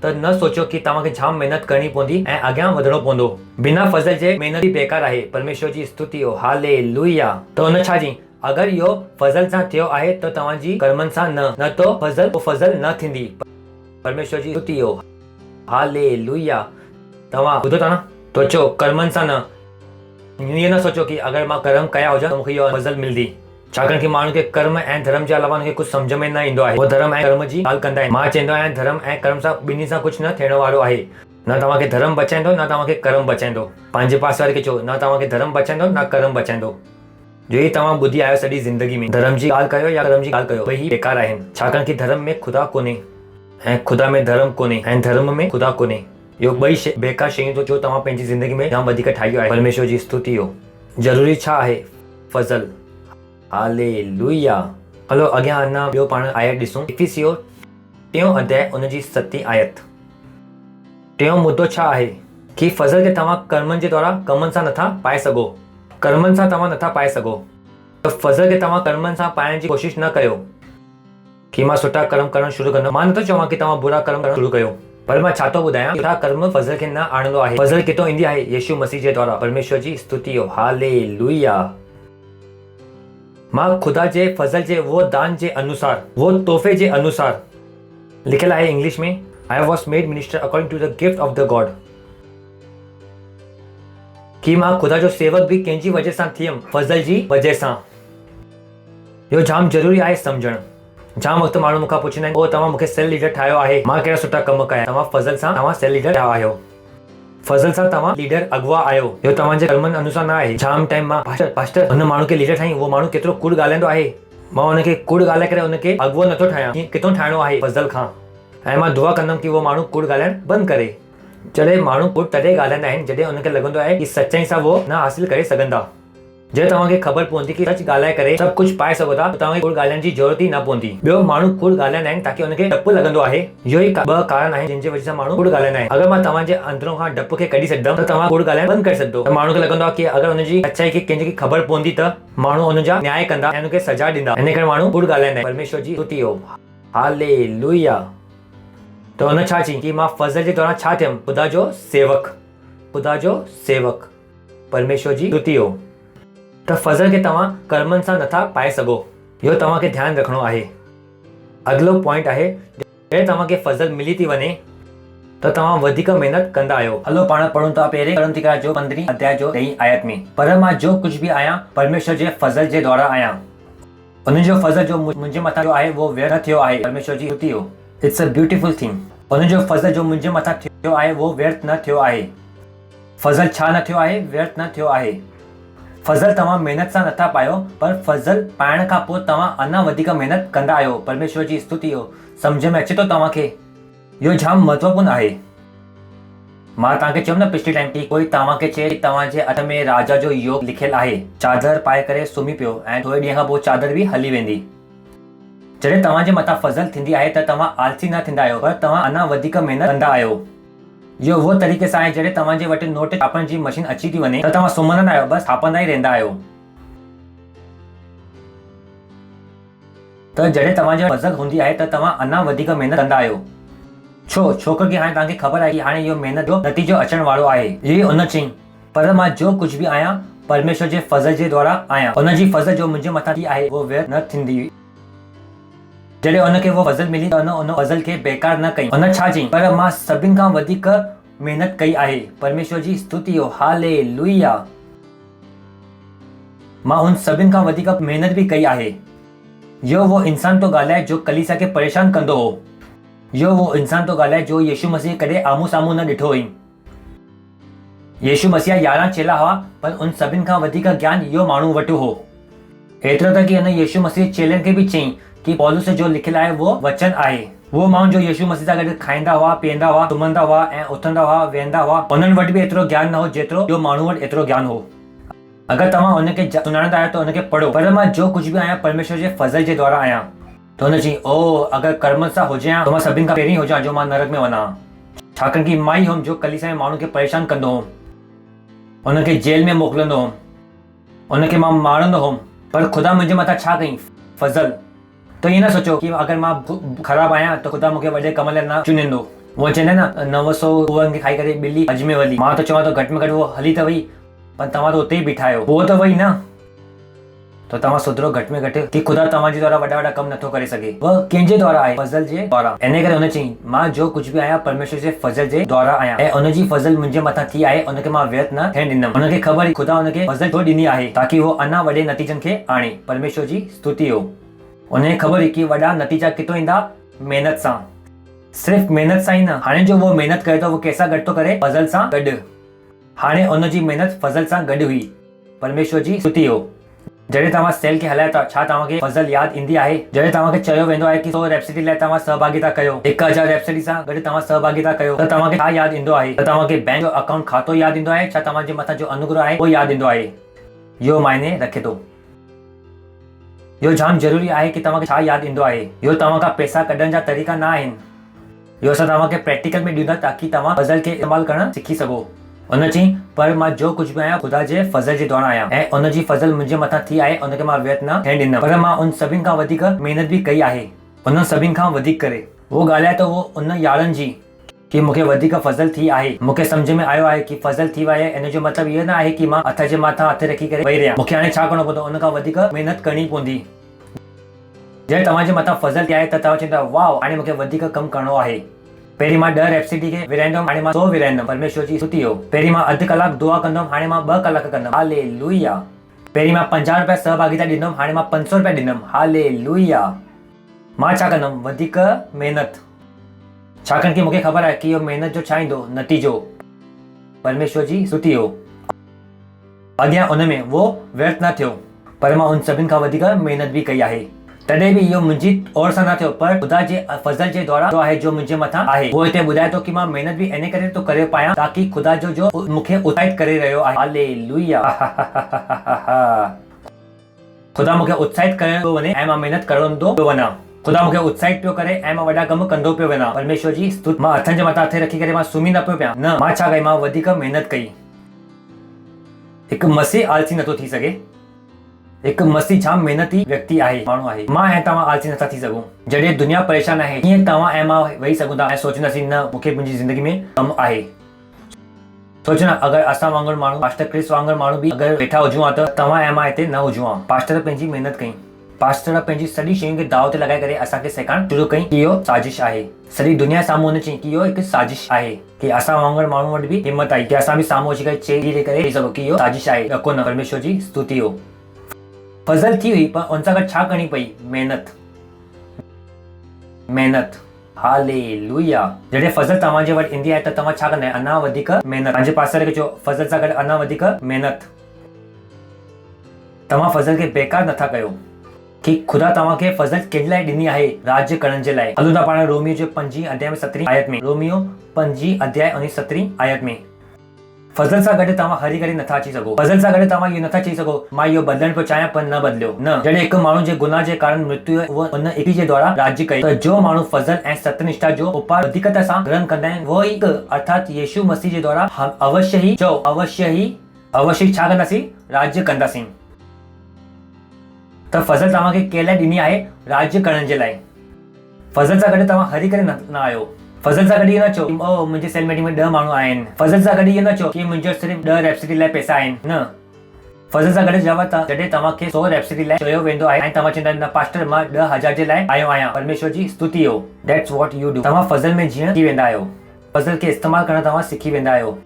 न सोचो कि तव्हांखे जाम महिनत करणी पवंदी ऐं अॻियां वधणो पवंदो। बिना फज़ल जे महिनत बि बेकार आहे। परमेश्वर जी स्तुति हो। हालेलुया। त हुन छा चई? अगरि इहो फज़ल सां थियो आहे त तव्हांजी कर्मनि सां न तो फज़ल न थींदी। परमेश्वर जी स्तुति हो। हालेलुया। तव्हां ॿुधो था न? तो चओ, कर्मनि सां न। ईअं न सोचो कि अगरि मां कर्म कया हुजनि त मूंखे इहो फज़ल मिलंदी। छाकाणि कि माण्हू खे कर्म ऐं धर्म जे अलावा हुनखे कुझु सम्झ में न ईंदो आहे। उहो धर्म ऐं कर्म जी ॻाल्हि कंदा आहिनि। मां चवंदो आहियां धर्म ऐं कर्म सां ॿिन्ही सां कुझु न थियण वारो आहे। न तव्हांखे धर्म बचाईंदो, न तव्हांखे कर्म बचाईंदो। पंहिंजे पासे वारे खे चओ, न तव्हांखे धर्म बचाईंदो, न कर्म बचाईंदो। जो ही तव्हां ॿुधी आहियो सॼी ज़िंदगी में, धर्म जी ॻाल्हि कयो या कर्म जी ॻाल्हि कयो, ॿई बेकार आहिनि। छाकाणि कि धर्म में ख़ुदा कोन्हे ऐं ख़ुदा में धर्म कोन्हे ऐं धर्म में ख़ुदा कोन्हे। इहो ॿई बेकार शयूं तो जो तव्हां पंहिंजी ज़िंदगी में जाम वधीक ठाहियो आहे। परमेश्वर जी स्तुति हो। ज़रूरी छा आहे? फज़ल। हालेलुया। हलो अॻियां अञा ॿियो पाण आयत ॾिसूं। इफिसियो 3 अध्याय उन जी 7 आयत। 3 मुद्दो छा आहे कि फज़ल खे तव्हां कर्मनि जे द्वारा कमनि सां नथा पाए सघो। कर्मनि सां तव्हां नथा पाए सघो। त फज़ल खे तव्हां कर्मनि सां पाइण जी कोशिश न कयो कि मां सुठा कर्म करणु शुरू कंदुमि। मां नथो चवां कि तव्हां बुरा कर्म करणु शुरू कयो, पर मां छा थो ॿुधायां, सुठा कर्म फज़ल खे न आणंदो आहे। फज़ल किथां ईंदी आहे? यीशु मसीह जे द्वारा। परमेश्वर जी स्तुति हो। हालेलुया। मां खुदा जे फज़ल जे वो दान जे अनुसार, वो तोहफ़े जे अनुसार, लिखियल आहे इंग्लिश में, I was made minister according to the gift of the God, कि मां खुदा जो सेवक बि कंहिंजी वजह सां थियमि, फज़ल जी वजह सां। इहो जाम ज़रूरी आहे सम्झणु। जाम वक़्तु माण्हू मूंखां पुछंदा आहिनि, ओ तव्हां मूंखे सेल लीडर ठाहियो आहे, मां कहिड़ा सुठा कम कया। तव्हां फज़ल सां तव्हां सेल लीडर ठाहियो आहियो। फज़ल सां तव्हां लीडर अॻुवा आहियो। इहो तव्हांजे कर्मनि अनुसार न आहे। जाम टाइम मां पास्टर हुन माण्हू खे लीडर ठाही, उहो माण्हू केतिरो कूड़ ॻाल्हाईंदो आहे, मां हुनखे कूड़ ॻाल्हाए करे हुनखे अॻुवो नथो ठाहियां। किथां ठाहिणो आहे? फज़ल खां। ऐं मां दुआ कंदुमि कि उहो माण्हू कूड़ ॻाल्हाइणु बंदि करे। जॾहिं माण्हू कूड़ तॾहिं ॻाल्हाईंदा आहिनि जॾहिं हुनखे लॻंदो आहे कि सचाई सां उहो न हासिल करे सघंदा। जॾहिं तव्हांखे ख़बर पवंदी कि सच ॻाल्हाए करे सभु कुझु पाए सघो था, त तव्हांखे कूड़ ॻाल्हाइण जी ज़रूरत ई न पवंदी। ॿियो माण्हू कूड़ ॻाल्हाईंदा आहिनि ताकी हुनखे डपु लॻंदो आहे। इहो ई 2 कारण आहिनि जिन जे वजह सां माण्हू कूड़ ॻाल्हाईंदा आहिनि। अगरि मां तव्हांजे अंदरों खां डपु खे कढी सघंदमि त तव्हां कूड़ ॻाल्हाइण बंदि करे सघंदो। माण्हू खे लॻंदो आहे कि अगरि हुनजी सचाई खे कंहिंखे ख़बर पवंदी त माण्हू हुनजा न्याय कंदा ऐं हुनखे सजा ॾींदा। इन करे माण्हू कूड़ ॻाल्हाईंदा आहिनि। परमेश्वर जी स्तुति हो। हालेलुया। त हुन छा चई कि मां फज़ल जे दौरान छा थियमि? खुदा जो सेवक। खुदा जो सेवक। परमेश्वर जी स्तुति हो। त फज़ल खे तव्हां कर्मनि सां नथा पाए सघो। इहो तव्हांखे ध्यानु रखिणो आहे। अॻिलो पॉइंट आहे, जॾहिं तव्हांखे फज़ल मिली थी वञे त तव्हां वधीक महिनत कंदा आहियो। हलो पाण पढ़ूं था पहिरें कोरिन्थियों जो 15 अध्याय जो 3 आयत में, पर मां जो कुझु बि आहियां परमेश्वर जे फज़ल जे द्वारा आहियां। उन जो फज़ल जो मुंहिंजे मथां जो आहे वो व्यर्थ न थियो आहे। परमेश्वर जी स्तुति हो। It's a beautiful thing. उन जो फज़ल जो मुंहिंजे मथां थियो आहे वो व्यर्थ न थियो आहे। फज़ल छा न थियो आहे? व्यर्थ न थियो आहे। फज़ल तव्हां महिनत सां नथा पायो, पर फज़ल पाइण खां पोइ तव्हां अञा वधीक महिनत कंदा आहियो। परमेश्वर जी स्तुति हो। सम्झ में अचे थो तव्हांखे? इहो जाम महत्वपूर्ण आहे। मां तव्हांखे चयुमि न पिछले टाइम कि कोई तव्हांखे चए तव्हांजे हथ में राजा जो योग लिखियल आहे, चादर पाए करे सुम्ही पियो ऐं थोरे ॾींहं खां पोइ चादर बि हली वेंदी। जॾहिं तव्हांजे मथां फज़ल थींदी आहे त तव्हां आलसी न थींदा आहियो, पर तव्हां अञा वधीक महिनत कंदा आहियो। इहो उहो तरीक़े सां आहे जॾहिं तव्हांजे वटि नोट छापण जी मशीन अची थी वञे त तव्हां सुम्हंदा न आहियो, बसि छापंदा ई रहंदा आहियो। त जॾहिं तव्हांजे फज़ल हूंदी आहे त तव्हां अञा वधीक महिनत कंदा आहियो। छोकरि हाणे तव्हांखे ख़बर आहे कि हाणे इहो महिनत जो नतीजो अचण वारो आहे। इहे उन चई, पर मां जो कुझु बि आहियां परमेश्वर जे फज़ल जे द्वारा आहियां। उन जी फज़ल जो मुंहिंजे मथां थी आहे वो व्यर्थ न थींदी। जॾहिं उनखे वो फज़ल मिली त उन फज़ल खे बेकार न कई। उन छा चई? पर मां सभिनि खां वधीक महिनत कई आहे। परमेश्वर जी स्तुति हो। हालेलुया। मां उन सभिनि खां वधीक महिनत बि कई आहे। इहो वो इंसान तो ॻाल्हाए जो कलीसिया खे परेशान कंदो हो। इहो वो इंसान तो ॻाल्हाए जो यीशु मसीह कॾहिं आम्हूं साम्हूं न ॾिठो हुई। यीशु मसीह 11 चेला हुआ, पर उन सभिनि खां वधीक ज्ञान इहो माण्हू वटि हो। एतिरो त कि हिन यीशु मसीह चेलनि खे बि चई कि पौलुस जो लिखियल आहे वो वचन आहे। वो माण्हू जो यीशु मसीह सां गॾु खाईंदा हुआ, पीअंदा हुआ, सुम्हंदा हुआ ऐं उथंदा हुआ, वेहंदा हुआ, उन्हनि वटि बि एतिरो ज्ञान न हो जेतिरो इहो माण्हू वटि एतिरो ज्ञान हो। अगरि तव्हां उनखे सुञाणंदा आहियो त उनखे पढ़ो। पर मां जो कुझु बि आहियां परमेश्वर जे फज़ल जे द्वारा आहियां। त हुन चई, ओ अगरि कर्म सां हुजे हा त मां सभिनि खां पहिरीं हुजां जो मां नरक में वञा। छाकाणि कि मां ई हुउमि जो कलीसिया में माण्हू खे परेशान कंदो हुउमि, उनखे जेल में मोकिलींदो हुउमि, उनखे मां मारंदो हुउमि। पर ख़ुदा मुंहिंजे मथां छा कई? फज़ल। त ईअं न सोचो कि अगरि मां ख़राबु आहियां त ख़ुदा मूंखे वॾे कम लाइ न चुनींदो। उहो चवंदा आहिनि न 900 कुअनि खे खाई करे ॿिली हज में वली। मां त चवां थो घटि में घटि उहो हली त वई, पर तव्हां त उते ई बीठा आहियो, उहो त वई न। तो तव्हां सुधरो घटि में घटि कि ख़ुदा तव्हांजे द्वारा वॾा वॾा कम नथो करे सघे। उहो कंहिंजे द्वारा आहे? फज़ल जे द्वारा। इन करे हुन चई, मां जो कुझु बि आहियां परमेश्वर जे फज़ल जे द्वारा आहियां ऐं उनजी फज़ल मुंहिंजे मथां थी आहे, उनखे मां व्यर्थ न थियण ॾींदुमि। उनखे ख़बर ई ख़ुदा उनखे फज़ल छो ॾिनी आहे ताकी उहो अञा वॾे नतीजनि खे आणे। परमेश्वर जी स्तुति हो। उनखे ख़बर ई कि वॾा नतीजा किथां ईंदा? महिनत सां। सिर्फ़ु महिनत सां ई न, हाणे जो वो महिनत करे थो वो कंहिंसां गॾु थो करे? फज़ल सां गॾु। हाणे उनजी महिनत फज़ल सां गॾु हुई। परमेश्वर जी स्तुति हो। जॾहिं तव्हां सेल खे हलायो था छा तव्हांखे फज़ल यादि ईंदी आहे? जॾहिं तव्हांखे चयो वेंदो आहे कि 100 रेप्सिटी लाइ तव्हां सहभागिता कयो, 1000 रेप्सिटी सां गॾु तव्हां सहभागिता कयो, त तव्हांखे छा यादि ईंदो आहे? त तव्हांखे बैंक जो अकाउंट खातो यादि ईंदो आहे? छा तव्हांजे मथां जो अनुग्रह आहे उहो यादि ईंदो आहे? इहो मायने रखे थो। इहो जाम ज़रूरी आहे कि तव्हांखे छा यादि ईंदो आहे। इहो तव्हां खां पैसा कढण जा तरीक़ा न आहिनि। इहो असां तव्हांखे प्रैक्टिकल में ॾींदा ताकी तव्हां फज़ल खे इस्तेमालु करणु सिखी सघो। उन चई पर मां जो कुझु बि आहियां ख़ुदा जे फज़ल जे द्वारा आहियां ऐं उन जी फज़ल मुंहिंजे मथां थी आहे, उनखे मां व्यर्थ न थियणु ॾींदुमि। पर मां उन सभिनि खां वधीक महिनत बि कई आहे, उन सभिनि खां वधीक करे। उहो ॻाल्हाए त उहो उन यारनि जी कि मूंखे वधीक फज़ल थी आहे। मूंखे सम्झ में आयो आहे कि फज़ल थी वई आहे, इन जो मतिलबु इहो न आहे कि मां हथ जे मथां हथ रखी करे वेही रहियां। मूंखे हाणे छा करिणो पवंदो? उन खां वधीक महिनत करणी पवंदी। जॾहिं तव्हांजे मथां फज़ल थी आहे त तव्हां चवंदा वाओ हाणे मूंखे वधीक कमु करिणो आहे। पहिरीं मां 10 रेप्सिटी खे विराईंदुमि, हाणे मां 100 विराईंदुमि। परमेश्वर जी स्तुति हो। पहिरीं मां अधु कलाक दुआ कंदुमि, हाणे मां 2 कलाक कंदुमि। हालेलुया। पहिरीं मां 50 रुपया सहभागिता ॾींदुमि, हाणे मां 500 रुपया ॾींदुमि। हालेलुया। मां छा कंदुमि? वधीक महिनत। छाकाणि कि मूंखे ख़बर आहे कि इहो महिनत जो छा ईंदो नतीजो। परमेश्वर जी स्तुति हो। अॻियां उन में वो व्यर्थ न थियो, पर मां उन सभिनि खां वधीक महिनत बि कई आहे। तॾहिं बि इहो मुंहिंजी ओर सां न थियो, पर ख़ुदा जे फज़ल जे द्वारा जो आहे जो मुंहिंजे मथां आहे। वो हिते ॿुधाए थो कि मां महिनत बि इन करे थो करे पायां ताकि ख़ुदा जो मूंखे उत्साहित करे रहियो आहे। हालेलुया। ख़ुदा मूंखे उत्साहित करे पियो वञे ऐं मां महिनत कंदो पियो वञा। ख़ुदा मूंखे उत्साहित पियो करे ऐं मां वॾा कम कंदो पियो वञा। परमेश्वर जी स्तुति। मां हथनि जे मथां हथ रखी करे मां सुम्ही न पियो पिया, न, मां छा कई? मां वधीक महिनत कई। हिकु मसीह आलसी नथो थी सघे। हिकु मसीह जाम मेहनती व्यक्ति आहे, माण्हू आहे। मां ऐं तव्हां आलसी नथा थी सघूं। जॾहिं दुनिया परेशान आहे कीअं तव्हां ऐं मां वेही सघूं था ऐं सोचंदासीं न मूंखे मुंहिंजी ज़िंदगी में कमु आहे। सोचो न अगरि असां वांगुरु माण्हू, पास्टर क्रिस वांगुरु माण्हू बि अगरि वेठा हुजूं हा त तव्हां ऐं मां हिते न हुजूं हा। पास्टर पंहिंजी महिनत कई। पास्टर पंहिंजी सॼी शयुनि खे दाव ते लॻाए करे असांखे सेखारणु शुरू कई कि इहो साज़िश आहे। सॼी दुनिया साम्हूं हुन चई कि इहो हिकु साज़िश आहे, कि असां वांगुरु माण्हू वटि बि हिमत आई कि असां बि साम्हूं अची करे चई करे ॾेई सघूं कि इहो साज़िश आहे। ॾको न। परमेश्वर जी स्तुति हो। फज़ल थी हुई, पर उन सां गॾु छा करणी पई? महिनत। महिनत। हालेलुया। जॾहिं फज़ल तव्हांजे वटि ईंदी आहे त तव्हां छा कंदा आहियो? अञा वधीक महिनत। पंहिंजे पासे खे चओ फज़ल सां गॾु अञा वधीक महिनत। तव्हां फज़ल खे बेकार नथा कयो कि ख़ुदा तव्हांखे फज़ल कंहिंजे लाइ ॾिनी आहे? राज्य करण जे लाइ। हलूं था पाण रोमियो जे 5 अध्याय में 17 आयत में। रोमियो 5 अध्याय 17 आयत में। फज़ल सां गॾु तव्हां हरी करे नथा अची सघो। फज़ल सां गॾु तव्हां इहो नथा चई सघो मां इहो बदिलणु पियो चाहियां पर न बदिलियो। न। जॾहिं हिकु माण्हू जे गुनाह जे कारण मृत्यु उहो उन हिकु जे द्वारा राज्य कई, त जो माण्हू फज़ल ऐं सत्यनिष्ठा जो उपहार वधीकता सां ग्रहण कंदा आहिनि वो हिकु अर्थात यीशु मसीह जे द्वारा हम अवश्य ही छा कंदासीं? राज्य कंदासीं। त फज़ल तव्हांखे कंहिं लाइ ॾिनी आहे? राज्य करण जे लाइ। फज़ल सां गॾु तव्हां हरी करे न आयो। फज़ल सां गॾु इहो न चओ ओ मुंहिंजे सेल मीटिंग में 10 माण्हू आहिनि। फज़ल सां गॾु इहो न चओ कि मुंहिंजो सिर्फ़ु 10 रेप्सिटी लाइ पैसा आहिनि। न। फज़ल सां गॾु जवाब जॾहिं तव्हांखे 100 रेप्सिटी लाइ चयो वेंदो आहे ऐं तव्हां चवंदा न पास्टर मां 10,000 जे लाइ आयो आहियां। परमेश्वर जी स्तुति हो। That's what you do. तव्हां फज़ल में जीअं थी वेंदा आहियो। फज़ल खे इस्तेमालु करणु तव्हां सिखी वेंदा आहियो।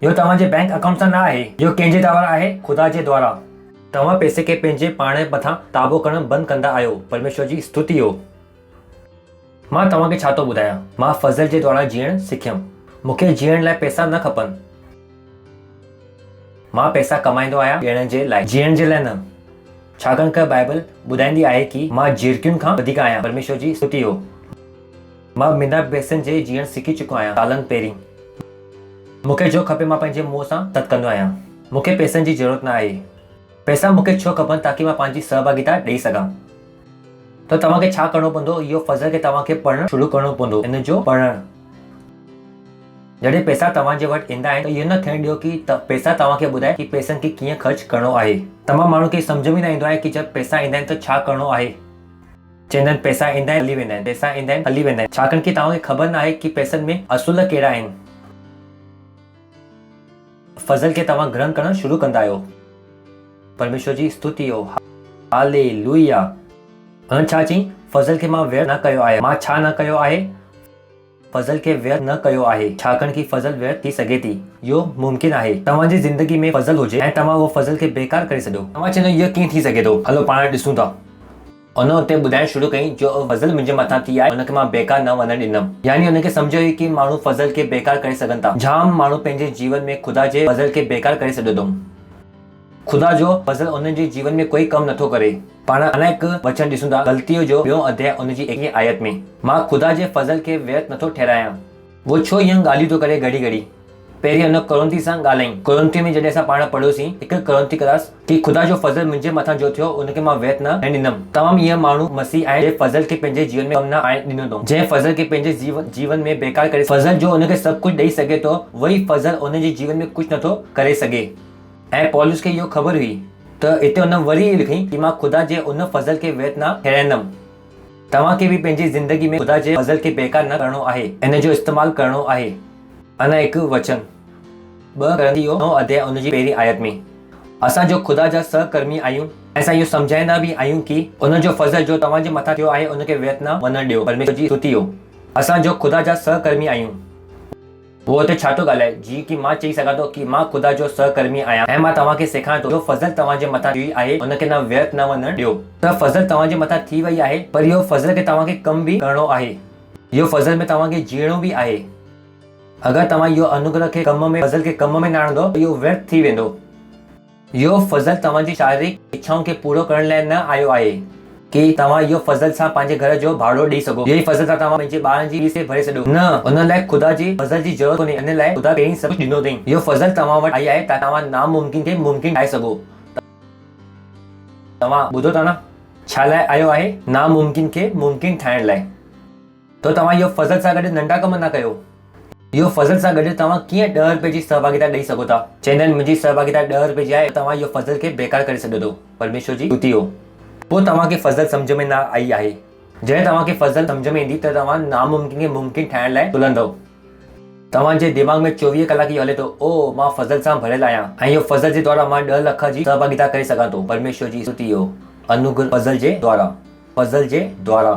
इहो तव्हांजे बैंक अकाउंट सां न आहे, इहो कंहिंजे द्वारा आहे? ख़ुदा जे द्वारा। तव्हां पैसे खे पंहिंजे पाण मथां ताबो करणु बंदि कंदा आहियो। परमेश्वर जी स्तुति हो। मां तव्हांखे छा थो ॿुधायां? मां फज़ल जे द्वारा जीअण सिखियमि। मूंखे जीअण लाइ पैसा न खपनि। मां पैसा कमाईंदो आहियां ॾियण जे लाइ, जीअण जे लाइ न। छाकाणि त बाइबल ॿुधाईंदी आहे कि मां झिरकियुनि खां वधीक आहियां। परमेश्वर जी स्तुति हो। मां बिना पैसनि जे जीअण सिखी चुको आहियां सालनि पहिरीं। मूंखे जो खपे मां पंहिंजे मुंहं सां तद कंदो आहियां। मूंखे पैसनि जी ज़रूरत न आहे। पैसा मूंखे छो खपनि? ताकी मां पंहिंजी सहभागिता ॾेई सघां। त तव्हांखे छा करिणो पवंदो? इहो फज़ल खे तव्हांखे पढ़णु शुरू करिणो पवंदो। इन जो पढ़णु। जॾहिं पैसा तव्हांजे वटि ईंदा आहिनि त इहो न थियणु ॾियो कि पैसा तव्हांखे ॿुधाए कि पैसनि खे कीअं ख़र्च करिणो आहे। तमामु माण्हू खे सम्झ में न ईंदो आहे कि जब पैसा ईंदा आहिनि त छा करिणो आहे। चवंदा आहिनि पैसा ईंदा आहिनि हली वेंदा आहिनि, पैसा ईंदा आहिनि हली वेंदा आहिनि। छाकाणि कि तव्हांखे ख़बर न आहे कि पैसनि में असुल कहिड़ा आहिनि। फज़ल खे तव्हां ग्रहण करणु शुरू कंदा आहियो। परमेश्वर जी स्तुति हो। हालेलुया। हुन छा चई? फज़ल खे मां व्यर्थ न कयो आहे। मां छा न कयो आहे? फज़ल खे व्यर्थ न कयो आहे। छाकाणि कि फज़ल व्यर्थ थी सघे थी। इहो मुमकिन आहे तव्हांजी ज़िंदगी में फज़ल हुजे ऐं तव्हां उहो फज़ल खे बेकार करे छॾियो। तव्हां चवंदो इहो कीअं थी सघे थो? हलो पाण ॾिसूं था। उन हुते ॿुधाइणु शुरू कई जो फज़ल मुंहिंजे मथां थी आहे हुनखे मां बेकार न वञणु ॾींदुमि। यानी हुनखे सम्झो हुई कि माण्हू फज़ल खे बेकार करे सघनि था। जाम माण्हू पंहिंजे जीवन में ख़ुदा जे फज़ल खे बेकार करे छॾियो अथऊं। ख़ुदा जो फज़ल उन जे जीवन में कोई कम नथो करे। पाण अञा हिकु वचन ॾिसूं था ग़लतियों जो 2 अध्याय उन जी 1 आयत में, मां ख़ुदा जे फज़ल खे व्यर्थ नथो ठहरायां। वो छो ईअं ॻाल्हियूं थो करे घड़ी घड़ी। पहिरीं हुन कोरिन्थी सां ॻाल्हाई, कोरिन्थी में जॾहिं असां पाण पढ़ियोसीं हिकु कोरिन्थी क्लास कि ख़ुदा जो फज़ल मुंहिंजे मथां जो थियो उनखे मां व्यर्थ न ॾिनमि। तमामु ईअं माण्हू मसीह आहे जंहिं फज़ल खे पंहिंजे जीवन में कम न आणे ॾिनो अथऊं, जंहिं फज़ल खे पंहिंजे जीवन में बेकार करे, फज़ल जो उनखे सभु कुझु ॾेई सघे थो, वही फज़ल उन जे जीवन में कुझु नथो करे सघे। ऐं पौलुस खे इहो ख़बर हुई त हिते हुन वरी लिखई कि मां ख़ुदा जे उन फज़ल खे व्यर्थ न ठहराईंदमि। तव्हांखे बि पंहिंजी ज़िंदगी में ख़ुदा जे फज़ल खे बेकार न करणो आहे, इन जो इस्तेमालु करणो आहे। अञा हिकु वचन 2 कोरिन्थियों 9 अध्याय उन जी 1 आयत में, असां जो ख़ुदा जा सहकर्मी आहियूं ऐं असां इहो सम्झाईंदा बि आहियूं कि उन जो फज़ल जो तव्हांजे मथां थियो आहे उनखे व्यर्थ न वञणु ॾियो। परमेश्वर जी स्तुति हो। असां जो ख़ुदा जा सहकर्मी आहियूं। वो हुते छा थो ॻाल्हाए? जी कि मां चई सघां थो कि मां ख़ुदा जो सहकर्मी आहियां ऐं मां तव्हांखे सेखारियां थो जो फज़ल तव्हांजे मथां थी आहे उनखे न व्यर्थ न वञणु ॾियो। त फज़ल तव्हांजे मथां थी वई आहे, पर इहो फज़ल खे तव्हांखे कम बि करणो आहे। इहो फज़ल में तव्हांखे जीअणो बि आहे। अगरि तव्हां इहो अनुग्रह खे कम में फज़ल खे कम में न आणंदो त इहो व्यर्थ थी वेंदो। इहो फज़ल तव्हांजी शारीरिक इच्छाउनि खे पूरो करण लाइ न आयो आहे कि तव्हां इहो फज़ल सां पंहिंजे घर जो भाड़ो ॾेई सघो। यही फज़ल सां तव्हां पंहिंजे ॿारनि जी फीस भरे सघो। न, उन लाइ ख़ुदा जी फज़ल जी ज़रूरत कोन्हे। इन लाइ ख़ुदा पहिरीं सभु कुझु ॾिनो अथई। इहो फज़ल तव्हां वटि आई आहे ताकि तव्हां नामुमकिन खे मुमकिन ठाहे सघो। तव्हां ॿुधो था न? छा लाइ आयो आहे? नामुमकिन खे मुमकिन ठाहिण लाइ। तो तव्हां इहो फज़ल सां गॾु नंढा कम न कयो। इहो फज़ल सां गॾु तव्हां कीअं 10 रुपए जी सहभागिता ॾेई सघो था। चवंदा आहिनि मुंहिंजी सहभागिता 10 रुपए जी आहे, तव्हां इहो फज़ल खे बेकार करे सघो था। परमेश्वर जी स्तुति हो। पोइ तव्हांखे फज़ल सम्झ में न आई आहे। जॾहिं तव्हांखे फज़ल सम्झ में ईंदी त तव्हां नामुमकिन खे मुमकिन ठाहिण लाइ तुलंदव। तव्हांजे दिमाग़ में 24 कलाक इहो हले थो, ओ मां फज़ल सां भरियल आहियां ऐं इहो फज़ल जे द्वारा मां 10 लख जी सहभागिता करे सघां थो। परमेश्वर जी स्तुति हो। अनुग्रह फज़ल जे द्वारा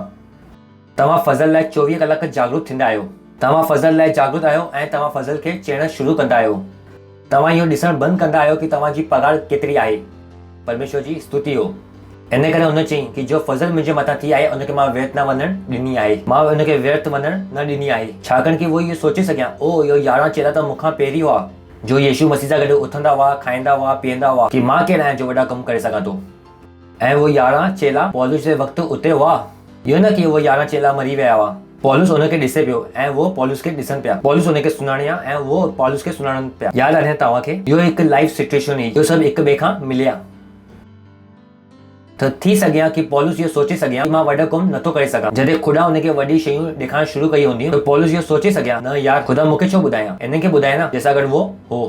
तव्हां फज़ल लाइ 24 कलाक जागरूक थींदा आहियो। तव्हां फज़ल लाइ जागरूक आहियो ऐं तव्हां फज़ल खे चइणु शुरू कंदा आहियो। तव्हां इहो ॾिसणु बंदि कंदा आहियो कि तव्हांजी पघार केतिरी आहे। परमेश्वर जी स्तुति हो। इन करे हुन चई कि जो फज़ल मुंहिंजे मथां थी आहे उनखे मां व्यर्थ न वञणु ॾिनी आहे। मां उनखे व्यर्थ वञणु न ॾिनी आहे। छाकाणि कि वो इहो सोचे सघियां, ओ इहो 11 चेला त मूंखां पहिरीं हुआ जो यीशु मसीह सां गॾु उथंदा हुआ, खाईंदा हुआ, पीअंदा हुआ, कि मां केरु आहियां जो वॾा कम करे सघां थो। ऐं वो 11 चेला पौलुस जे वक़्तु उते हुआ। इहो न कि वो 11 चेला मरी विया हुआ। पौलुस उनखे ॾिसे पियो ऐं वो पौलुस खे ॾिसनि पिया। पौलुस उनखे सुञाणिया ऐं वो पौलुस खे सुञाणनि पिया। यादि आहे तव्हांखे? इहो हिकु लाइफ सिचुएशन हुई। इहो सभु हिक ॿिए खां मिलिया। त थी सघिया कि पौलुस इहो सोचे सघिया कि मां वॾो कमु नथो करे सघां। जॾहिं ख़ुदा हुनखे वॾी शयूं ॾेखारणु शुरू कई हूंदियूं त पौलुस इहो सोचे सघिया, न यार ख़ुदा मूंखे छो ॿुधायां, इनखे ॿुधाए न जंहिंसां गॾु वो हो।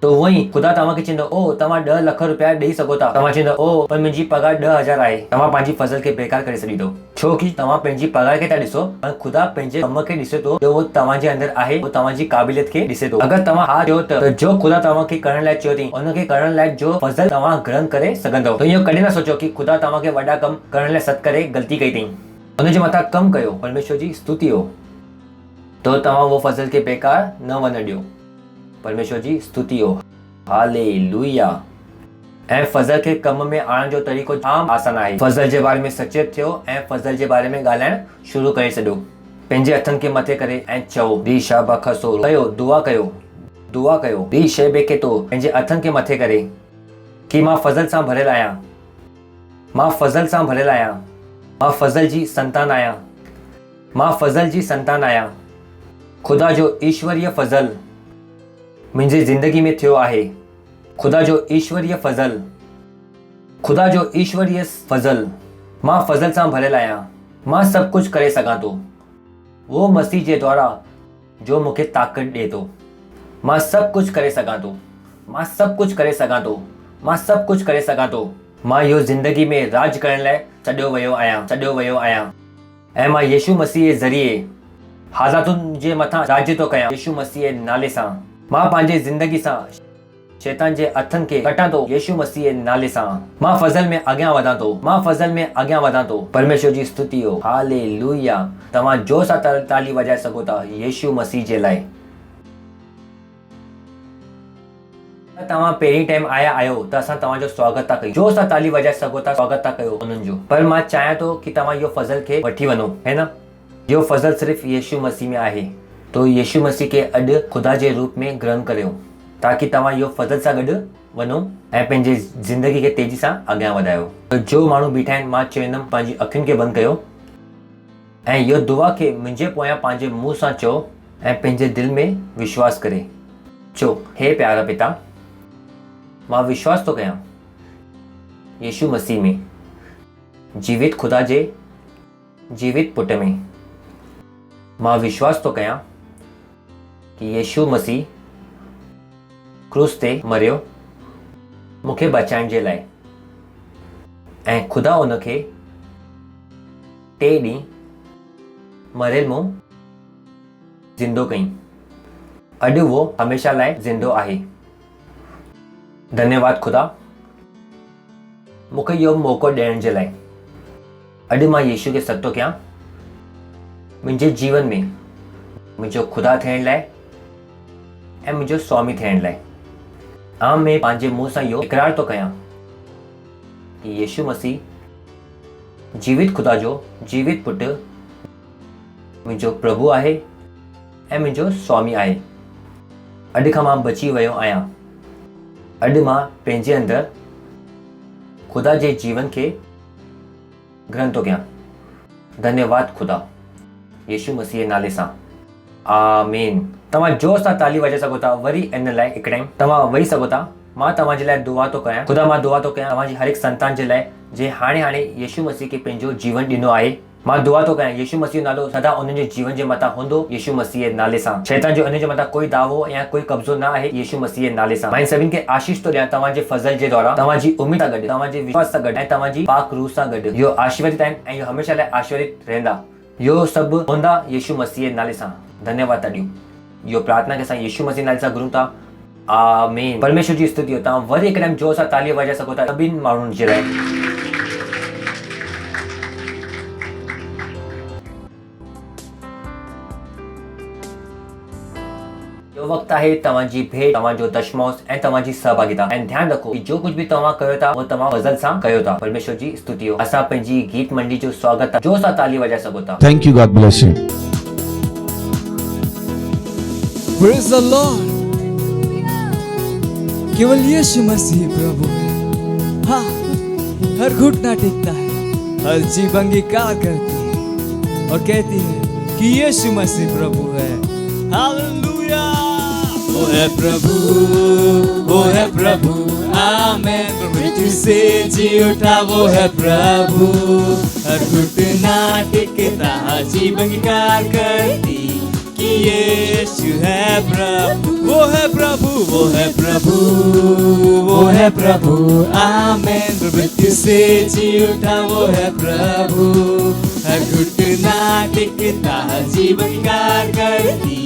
तो उहो ई ख़ुदा तव्हांखे चवंदो, ओ तव्हां 10 लख रुपया ॾेई सघो था। तव्हां चवंदो, ओ पर मुंहिंजी पघार 10,000 आहे। तव्हां पंहिंजी फज़ल खे बेकार करे छॾींदो। छो कि तव्हां पंहिंजी पघार खे था ॾिसो, पर ख़ुदा पंहिंजे कम खे ॾिसे थो जो वो तव्हांजे अंदरि आहे, वो तव्हांजी क़ाबिलियत खे ॾिसे थो। अगरि तव्हां हा चयो त जो ख़ुदा तव्हांखे करण लाइ चयो अथई उनखे करण लाइ जो फज़ल तव्हां ग्रहण करे सघंदव। त इहो कॾहिं न सोचो कि ख़ुदा तव्हांखे वॾा कम करण लाइ सॾु करे ग़लती कई अथई। उनजे मथां कमु कयो। परमेश्वर जी स्तुति हो। तो तव्हां वो फज़ल खे बेकार न वञणु ॾियो। परमेश्वर जी स्तुति हो। हालेलुया। ऐं फज़ल खे कम में आणण जो तरीक़ो जाम आसान आहे। फज़ल जे बारे में सचेत थियो ऐं फज़ल जे बारे में ॻाल्हाइणु शुरू करे छॾियो। पंहिंजे हथनि खे मथे करे ऐं चओ दी शाबाखसो कयो, दुआ कयो दी शैबे के तो पंहिंजे हथनि खे मथे करे कि मां फज़ल सां भरियल आहियां। मां फज़ल जी संतान आहियां। ख़ुदा जो ईश्वरीय फज़ल मुंहिंजी ज़िंदगी में थियो आहे। ख़ुदा जो ईश्वरीय फज़ल मां फज़ल सां भरियल आहियां। मां सभु कुझु करे सघां थो वो मसीह जे द्वारा जो मूंखे ताक़त ॾिए थो। मां सभु कुझु करे सघां थो। मां इहो ज़िंदगी में राज करण लाइ छॾियो वियो आहियां ऐं मां यीशु मसीह जे ज़रिए हालातुनि जे मथां राज थो कयां। यीशु मसीह जे नाले सां मां पंहिंजे ज़िंदगी सां शैतान जे हथनि खे कटां थो। यीशु मसीह जे नाले सां मां फज़ल में अॻियां वधां थो। परमेश्वर जी स्तुति हो। हालेलुया। तव्हां जोर सां ताली वॼाए सघो था यीशु मसीह जे लाइ। तव्हां पहिरीं टाइम आया आहियो त असां तव्हांजो स्वागत था कयूं। जोर सां ताली वॼाए सघो था, स्वागत था कयो उन्हनि जो। पर मां चाहियां थो कि तव्हां इहो फज़ल खे वठी वञो, है न। इहो फज़ल सिर्फ़ु यीशु मसीह में आहे। तो यीशु मसीह खे अॼु ख़ुदा जे रूप में ग्रहण करियो। ताकि तव्हां इहो फज़ल सां गॾु वञो ऐं पंहिंजे ज़िंदगी खे तेज़ी सां अॻियां वधायो। त जो माण्हू बीठा आहिनि, मां चवंदुमि पंहिंजी अखियुनि खे बंदि कयो ऐं इहो दुआ खे मुंहिंजे पोयां पंहिंजे मुंहं सां चओ ऐं पंहिंजे दिलि में विश्वास करे चओ, हे प्यारा पिता, मां विश्वास थो कयां यीशु मसीह में, जीवित खुदा जे जीवित पुट में। मां विश्वास थो कयां कि यीशु मसीह क्रूस ते मरियो मूंखे बचाइण जे लाइ ऐं खुदा उनखे 3 ॾींहं मरियल मां ज़िंदो कई। अॼु वो हमेशा लाइ ज़िंदो आहे। धन्यवाद खुदा मूंखे इहो मौक़ो ॾियण जे लाइ। अॼु मां यीशु खे सॾु थो कयां मुंहिंजे जीवन में मुंहिंजो खुदा थियण लाइ ऐं मुंहिंजो स्वामी थियण लाइ। मैं पंहिंजे मुंहं सां इहो इक़रार थो कयां कि यीशु मसीह जीवित खुदा जो जीवित पुटु मुंहिंजो प्रभु आहे ऐं मुंहिंजो स्वामी आहे। अॼु खां मां बची वियो आहियां। अॼु मां पंहिंजे अंदरि खुदा जे जीवन खे ग्रहण थो कयां। धन्यवाद खुदा, यीशु मसीह जे नाले सां, आमीन। तव्हां जोर सां ताली वॼाए सघो था। वरी इन लाइ हिकु टाइम तव्हां वेही सघो था। मां तव्हांजे लाइ दुआ थो कयां। खुदा मां दुआ थो कयां तव्हांजी हर हिकु संतान जे लाइ जे हाणे यीशु मसीह खे पंहिंजो जीवन ॾिनो आहे। मां दुआ थो कयां यीशु मसीह जो नालो सदा उन्हनि जे जीवन जे मथां हूंदो यीशु मसीह जे नाले सां। शैतान जो उन जे मथां कोई दावो या कोई कब्ज़ो न आहे यीशु मसीह जे नाले सां। मां सभिनि खे आशीष थो ॾियां तव्हांजे फज़ल जे द्वारा, तव्हांजी उम्मीद सां गॾु, तव्हांजे विश्वास सां गॾु ऐं तव्हांजी पाक रूह सां गॾु। इहो आशीर्वादित आहिनि ऐं इहो हमेशह लाइ आशीर्वादित रहंदा। इहो सभु हूंदा यीशु मसीह जे नाले सां। धन्यवाद था ॾियूं। इहो प्रार्थना खे असां यीशु मसीह नाले सां घुरूं था। आमीन। परमेश्वर जी स्तुति हो। तव्हां वरी हिकु टाइम जोर सां ताली वॼाए सघो था सभिनि माण्हुनि जे लाइ। इहो वक़्तु आहे तव्हांजी भेट, तव्हांजो दशमौस ऐं तव्हांजी सहभागिता। ऐं ध्यानु रखो कि जो कुझु बि तव्हां कयो था उहो तव्हां फज़ल सां कयो था। परमेश्वर जी स्तुति हो। असां पंहिंजी गीत मंडली जो स्वागत जोर सां ताली वॼाए सघो था। Thank you. God bless you. Praise the Lord. केवल यीशु मसीह प्रभु है। हाँ, हर घुटना टेकता है, हर जीभ अंगीकार करती है और कहती है कि यीशु मसीह प्रभु है। हालेलुया। वो है प्रभु, वो है प्रभु, आमेन। मृत्यु से जी उठा वो है प्रभु। हर घुटना टेकता, जीभ अंगीकार करती कि यीशु है प्रभु। वो है प्रभु, वो है प्रभु, वो है प्रभु, आमेन। मृत्यु से जी उठा वो है प्रभु। हर घुटना टेकता, जीभ अंगीकार करती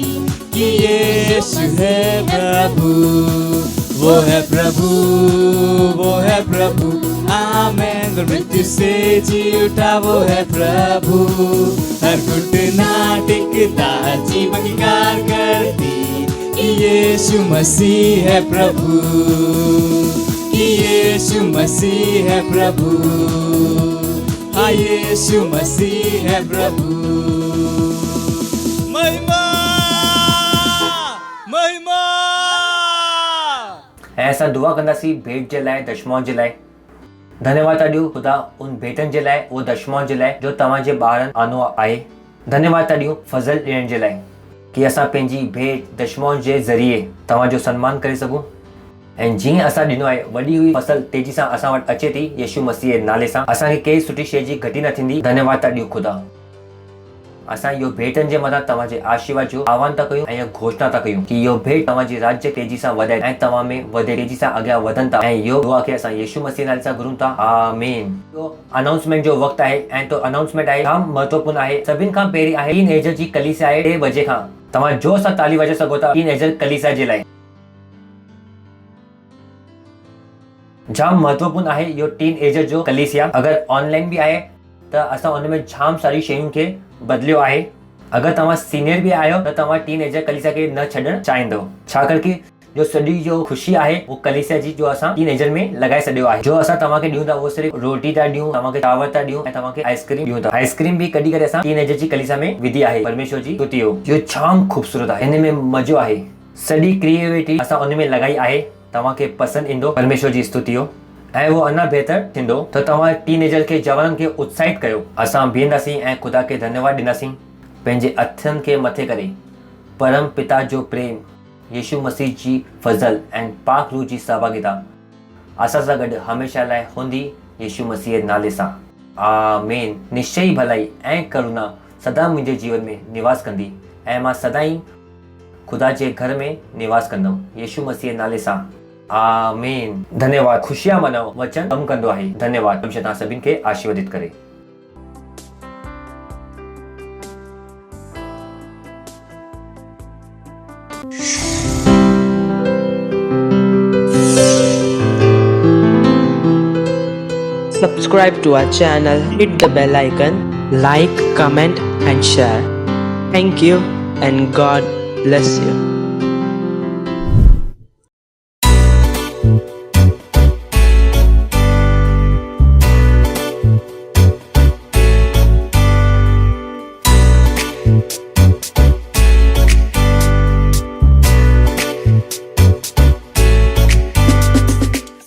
कि यीशु है प्रभु। वो है प्रभु, वो है प्रभु, आमेन। मृत्यु से जी उठा वो है प्रभु। हर घुटना टेकता, जीभ अंगीकार करती कि यीशु मसीह है प्रभु, कि यीशु मसीह है प्रभु। हाँ, यीशु मसीह है प्रभु। महिमा, महिमा। ऐं असां दुआ कंदासीं भेंट जे लाइ, दशमौस जे लाइ। धन्यवाद था ॾियूं ख़ुदा उन भेटनि जे लाइ, उहो दशमौस जे लाइ जो तव्हांजे ॿारनि आनो आहे। धन्यवाद था ॾियूं फज़ल ॾियण जे लाइ कि असां पंहिंजी भेट दशमौस जे ज़रिए तव्हांजो सम्मान करे सघूं। ऐं जीअं असां ॾिनो आहे वॾी हुई फसल तेज़ी सां असां वटि अचे थी यीशु मसीह जे नाले सां। असांखे कहिड़ी सुठी शइ जी घटी न थींदी। धन्यवाद था ॾियूं ख़ुदा। असां इहो भेटनि जे मथां तव्हांजे आशीर्वाद जो आह्वान था कयूं ऐं घोषणा था कयूं कि इहो भेट तव्हांजी राज्य तेज़ी सां वधे ऐं तव्हां में वधे, तेज़ी सां अॻियां वधनि था। ऐं इहो दुआ खे असां यीशु मसीह नाले सां घुरूं था। आमीन। इहो अनाउंसमेंट जो वक़्तु आहे ऐं तो अनाउंसमेंट आहे जाम महत्वपूर्ण आहे। सभिनि खां पहिरीं आहे टीनएजर जी कलीसिया आहे 3 बजे खां। तव्हां जोर सां ताली वॼाए सघो था टीनएजर कलीसिया जे लाइ। जाम महत्वपूर्ण आहे इहो टीनएजर जो कलीसिया। अगरि ऑनलाइन बि आहे त असां उन में जाम सारी शयुनि खे बदिलियो आहे। अगरि तव्हां सीनियर बि आहियो त तव्हां टीनएजर कलीसिया खे न छॾणु चाहींदव, छाकाणि कि जो सॼी जो ख़ुशी आहे उहो कलीसिया जी जो असां टीनएजर में लॻाए छॾियो आहे। जो असां तव्हांखे ॾियूं था उहो सिर्फ़ु रोटी था ॾियूं, तव्हांखे चांवर था ॾियूं ऐं तव्हांखे आइस्क्रीम ॾियूं था। आइस्क्रीम बि कॾहिं कॾहिं असां टीनएजर जी कलीसिया में विधी आहे। परमेश्वर जी स्तुति हो। इहो जाम ख़ूबसूरत आहे, हिन में मज़ो आहे। सॼी क्रिएटिविटी असां उन में लॻाई आहे। तव्हांखे पसंदि ईंदो परमेश्वर जी स्तुति हो ऐं उहो अञा बहितर थींदो त तव्हां टीनेजर खे जवाननि खे उत्साहित कयो। असां बीहंदासीं ऐं ख़ुदा खे धन्यवाद ॾींदासीं पंहिंजे हथनि खे मथे करे। परम पिता जो प्रेम, यीशु मसीह जी फज़ल ऐं पाक रूह जी सहभागिता असां सां गॾु हमेशह लाइ हूंदी यीशु मसीह नाले सां। आमीन। निश्चय भलाई ऐं करुणा सदा मुंहिंजे जीवन में निवास कंदी ऐं मां सदाईं खुदा जे घर में निवास कंदुमि यीशु मसीह नाले सां। आमीन। धन्यवाद। खुशियां मनाओ, वचन कमु कंदो आहे। धन्यवाद। परमेश्वर तव्हां सभिनि खे आशीर्वादित करे। Subscribe to our channel, hit the bell icon, like, comment and share. Thank you and God bless you.